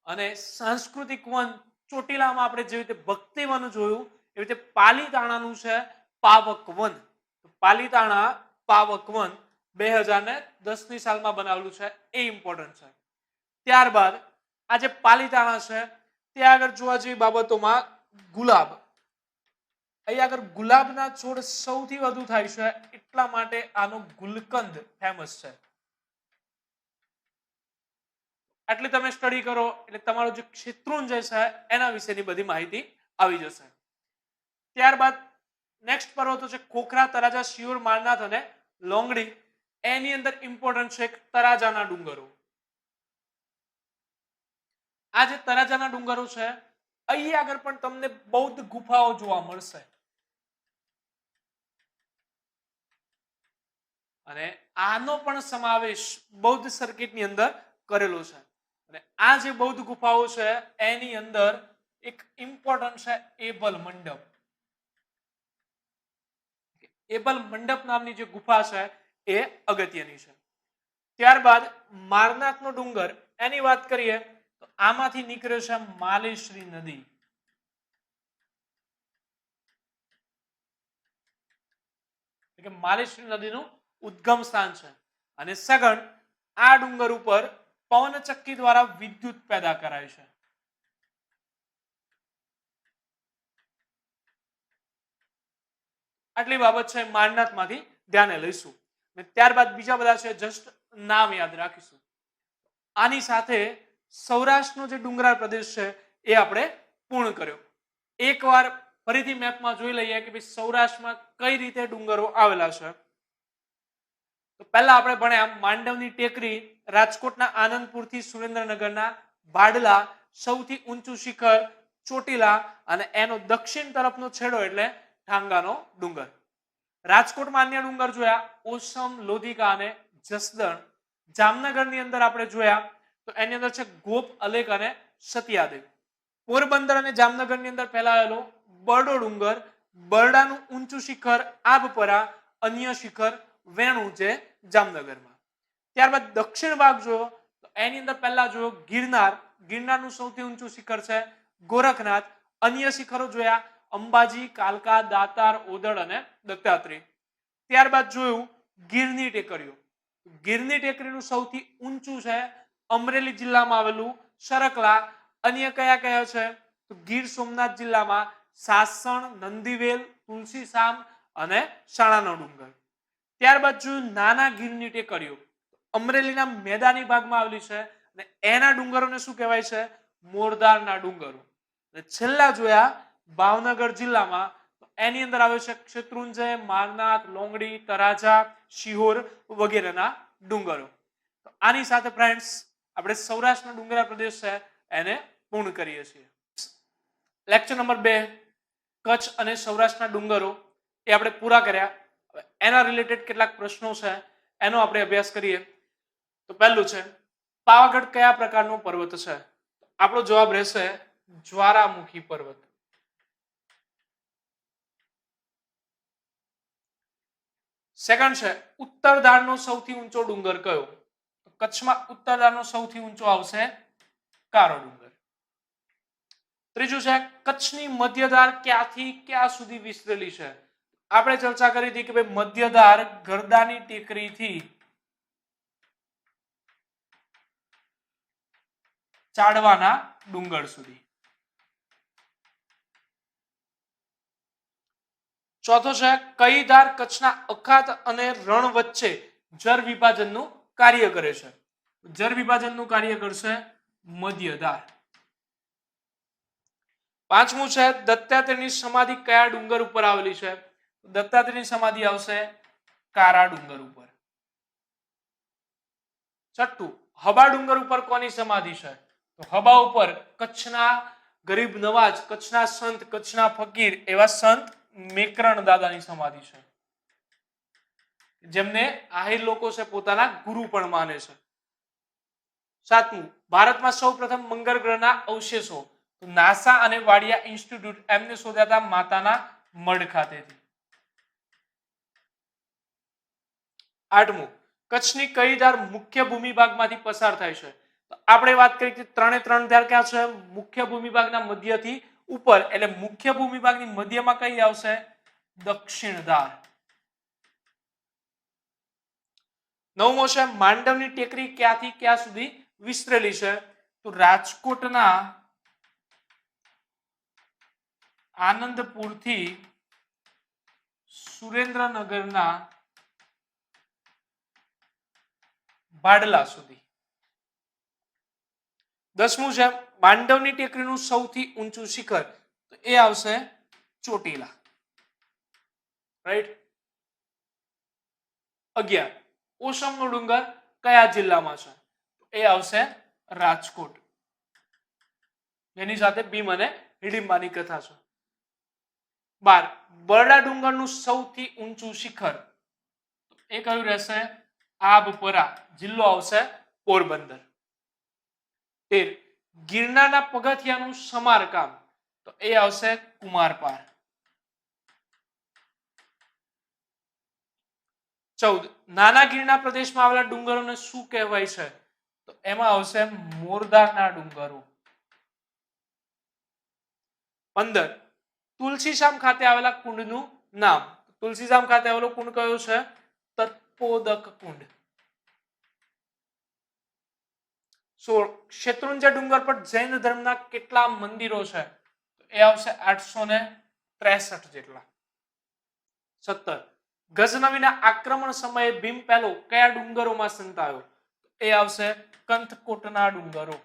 અને સાંસ્કૃતિક વન ચોટીલામાં આપણે જેવી રીતે ભક્તિ વન જોયું એવી રીતે પાલીતાણાનું છે પાવક વન. પાલીતાણા પાવક વન 2010ની સાલમાં બનાવેલું છે, એ ઇમ્પોર્ટન્ટ છે. ત્યારબાદ આ જે પાલીતાણા છે ત્યાં આગળ જોવા જેવી બાબતોમાં ગુલાબ. અહીં આગળ ગુલાબના છોડ સૌથી વધુ થાય છે, એટલા માટે આનો ગુલકંદ ફેમસ છે. આટલી તમે સ્ટડી કરો એટલે તમારો જે શેત્રુંજય છે એના વિશેની બધી માહિતી આવી જશે. ત્યારબાદ નેક્સ્ટ પર્વતો છે ખોખરા, તરાજા, શિયોર, મારનાથ અને લોંગડી. એની અંદર ઇમ્પોર્ટન્ટ છે તરાજાના ડુંગરો. આ જે તરાજાના ડુંગરો છે અહીં આગળ પણ તમને બૌદ્ધ ગુફાઓ જોવા મળશે. અને આનો પણ સમાવેશ બૌદ્ધ સર્કિટની અંદર કરેલો છે. અને આ જે બૌદ્ધ ગુફાઓ છે એની અંદર એક ઇમ્પોર્ટન્ટ છે એબલ મંડપ. એબલ મંડપ નામની જે ગુફા છે એ અગત્યની છે. ત્યારબાદ મારનાથનો ડુંગર એની વાત કરીએ તો આમાંથી નીકળે છે માલેશ્રી નદી. કે માલેશ્વરી નદીનું ઉદ્ગમ સ્થાન છે. અને સગણ આ ડુંગર ઉપર પવનચક્કી દ્વારા વિદ્યુત પેદા કરાય છે. આટલી બાબત છે મારનાથમાંથી ધ્યાને લઈશું. અને ત્યારબાદ બીજા બધા છે જસ્ટ નામ યાદ રાખીશું. આની સાથે સૌરાષ્ટ્રનો જે ડુંગરાળ પ્રદેશ છે એ આપણે પૂર્ણ કર્યો. એકવાર ફરીથી મેપમાં જોઈ લઈએ કે ભાઈ સૌરાષ્ટ્રમાં કઈ રીતે ડુંગરો આવેલા છે. તો પહેલા આપણે ભણ્યા માંડવની ટેકરી, રાજકોટના આનંદપુરથી સુરેન્દ્રનગરના ભાડલા, સૌથી ઊંચું શિખર ચોટીલા અને એનો દક્ષિણ તરફનો છેડો એટલે ઠાંગાનો ડુંગર. રાજકોટમાં અન્ય ડુંગર જોયા ઓસમ, લોધિકા અને જસદણ. જામનગરની અંદર આપણે જોયા તો એની અંદર છે ગોપ, અલેક અને સતિયાદેવ. પોરબંદર અને જામનગરની અંદર ફેલાયેલો બરડો ડુંગર, બરડાનું ઊંચું શિખર આબપરા, અન્ય શિખર વેણુ જે જામનગરમાં. ત્યારબાદ દક્ષિણ ભાગ જોયો તો એની અંદર પહેલા જોયો ગિરનાર, ગિરનારનું સૌથી ઊંચું શિખર છે ગોરખનાથ. અન્ય શિખરો જોયા અંબાજી, કાલકા, દાતાર, ઓદળ અને દત્તાત્રેય. ત્યારબાદ જોયું ગીરની ટેકરીઓ. ગીરની ટેકરીનું સૌથી ઊંચું છે અમરેલી જિલ્લામાં આવેલું સરકલા. અન્ય કયા કયા છે તો ગીર સોમનાથ જિલ્લામાં સાસણ, નંદીવેલ, તુલસીશામ અને સાણાનો ડુંગર. ત્યારબાદ જોયું નાના ગીરની ટેકરીઓ, અમરેલીના મેદાની ભાગમાં આવેલી છે અને એના ડુંગરોને શું કહેવાય છે મોરદારના ડુંગરો. અને છેલ્લા જોયા ભાવનગર જિલ્લામાં તો એની અંદર આવે છે શેત્રુંજય, મારનાથ, લોંગડી, તરાજા, શિહોર વગેરેના ડુંગરો. તો આની સાથે ફ્રેન્ડ્સ આપણે સૌરાષ્ટ્રનો ડુંગરાળ પ્રદેશ છે એને પૂર્ણ કરીએ છીએ. લેક્ચર નંબર 2 કચ્છ અને સૌરાષ્ટ્રના ડુંગરો એ આપણે પૂરા કર્યા. એના રિલેટેડ કેટલાક પ્રશ્નો છે એનો આપણે અભ્યાસ કરીએ. તો પહેલું છે પાવાગઢ કયા પ્રકારનો પર્વત છે? આપણો જવાબ રહેશે જ્વારામુખી પર્વત. સેકન્ડ છે ઉત્તરધારનો સૌથી ઊંચો ડુંગર કયો? કચ્છમાં ઉત્તરધારનો સૌથી ઊંચો આવશે કારો ડુંગર. ત્રીજું છે કચ્છની મધ્યધાર ક્યાંથી ક્યાં સુધી વિસ્તરેલી છે? આપણે ચર્ચા કરી હતી કે ભાઈ મધ્યધાર ગરદાની ટેકરીથી ચાડવાના ડુંગર સુધી. ચોથો છે કઈ ધાર કચ્છના અખાત અને રણ વચ્ચે જળ વિભાજનનું કાર્ય કરે છે? જળ વિભાજનનું કાર્ય કરશે મધ્યધાર. પાંચમું છે દત્તાત્રેયની સમાધિ કયા ડુંગર ઉપર આવેલી છે? દત્તાત્રેયની સમાધિ આવશે કારા ડુંગર ઉપર. છઠ્ઠું હબા ડુંગર ઉપર કોની સમાધિ છે? તો હબા ઉપર કચ્છના ગરીબ નવાજ, કચ્છના સંત, કચ્છના ફકીર એવા સંત મેકરણ દાદાની સમાધિ છે, જેમને આહિર લોકો છે પોતાના ગુરુ પણ માને છે. સાતમું ભારતમાં સૌપ્રથમ મંગળ ગ્રહના અવશેષો તો નાસા અને વાડિયા ઇન્સ્ટિટ્યૂટ એમને શોધ્યા હતા માતાના મઢ ખાતેથી. આઠમું કચ્છની કઈ ધાર મુખ્ય ભૂમિભાગમાંથી પસાર થાય છે? તો આપણે વાત કરી કે ત્રણે ત્રણ ધાર ક્યાં છે? મુખ્ય ભૂમિભાગના મધ્યથી ઉપર, એટલે મુખ્ય ભૂમિભાગની મધ્યમાં કઈ આવશે? દક્ષિણ ધાર. નવમો છે માંડવની ટેકરી ક્યાંથી ક્યાં સુધી વિસ્તરેલી છે? તો રાજકોટના આનંદપુરથી સુરેન્દ્રનગરના ભાડલા સુધી. દસમું છે માંડવની ટેકરીનું સૌથી ઊંચું શિખર તો એ આવશે ચોટીલા. રાઈટ. 11 ઓસમનો ડુંગર કયા જિલ્લામાં છે? એ આવશે રાજકોટ. એની સાથે ભીમ અને હિડિંબાની કથા છે. 12 બરડા ડુંગરનું સૌથી ઊંચું શિખર એ કયું રહેશે? આબપરા. જિલ્લો આવશે પોરબંદર. 13 ગિરનારના પગથિયાનું સમારકામ તો એ આવશે કુમારપાર. 14 નાના ગીરના પ્રદેશમાં આવેલા ડુંગરોને શું કહેવાય છે? તો એમાં આવશે મોરદાના ડુંગરો. 15 તુલસીશામ ખાતે આવેલા કુંડનું નામ. તુલસીધામ ખાતે આવેલો કુંડ કયો છે? તત્પોદક કુંડ. 16 શેત્રુંજય ડુંગર પર જૈન ધર્મના કેટલા મંદિરો છે? એ આવશે 863 જેટલા. 17 ગઝનવીના આક્રમણ સમયે ભીમ પહેલો કયા ડુંગરોમાં સંતાયો? એ આવશે કંથકોટના ડુંગરો.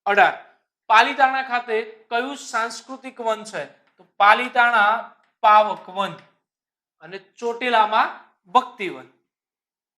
18 પાલીતાણા ખાતે કયું સાંસ્કૃતિક વન છે? તો પાલીતાણા પાવક વન અને ચોટીલામાં ભક્તિ વન.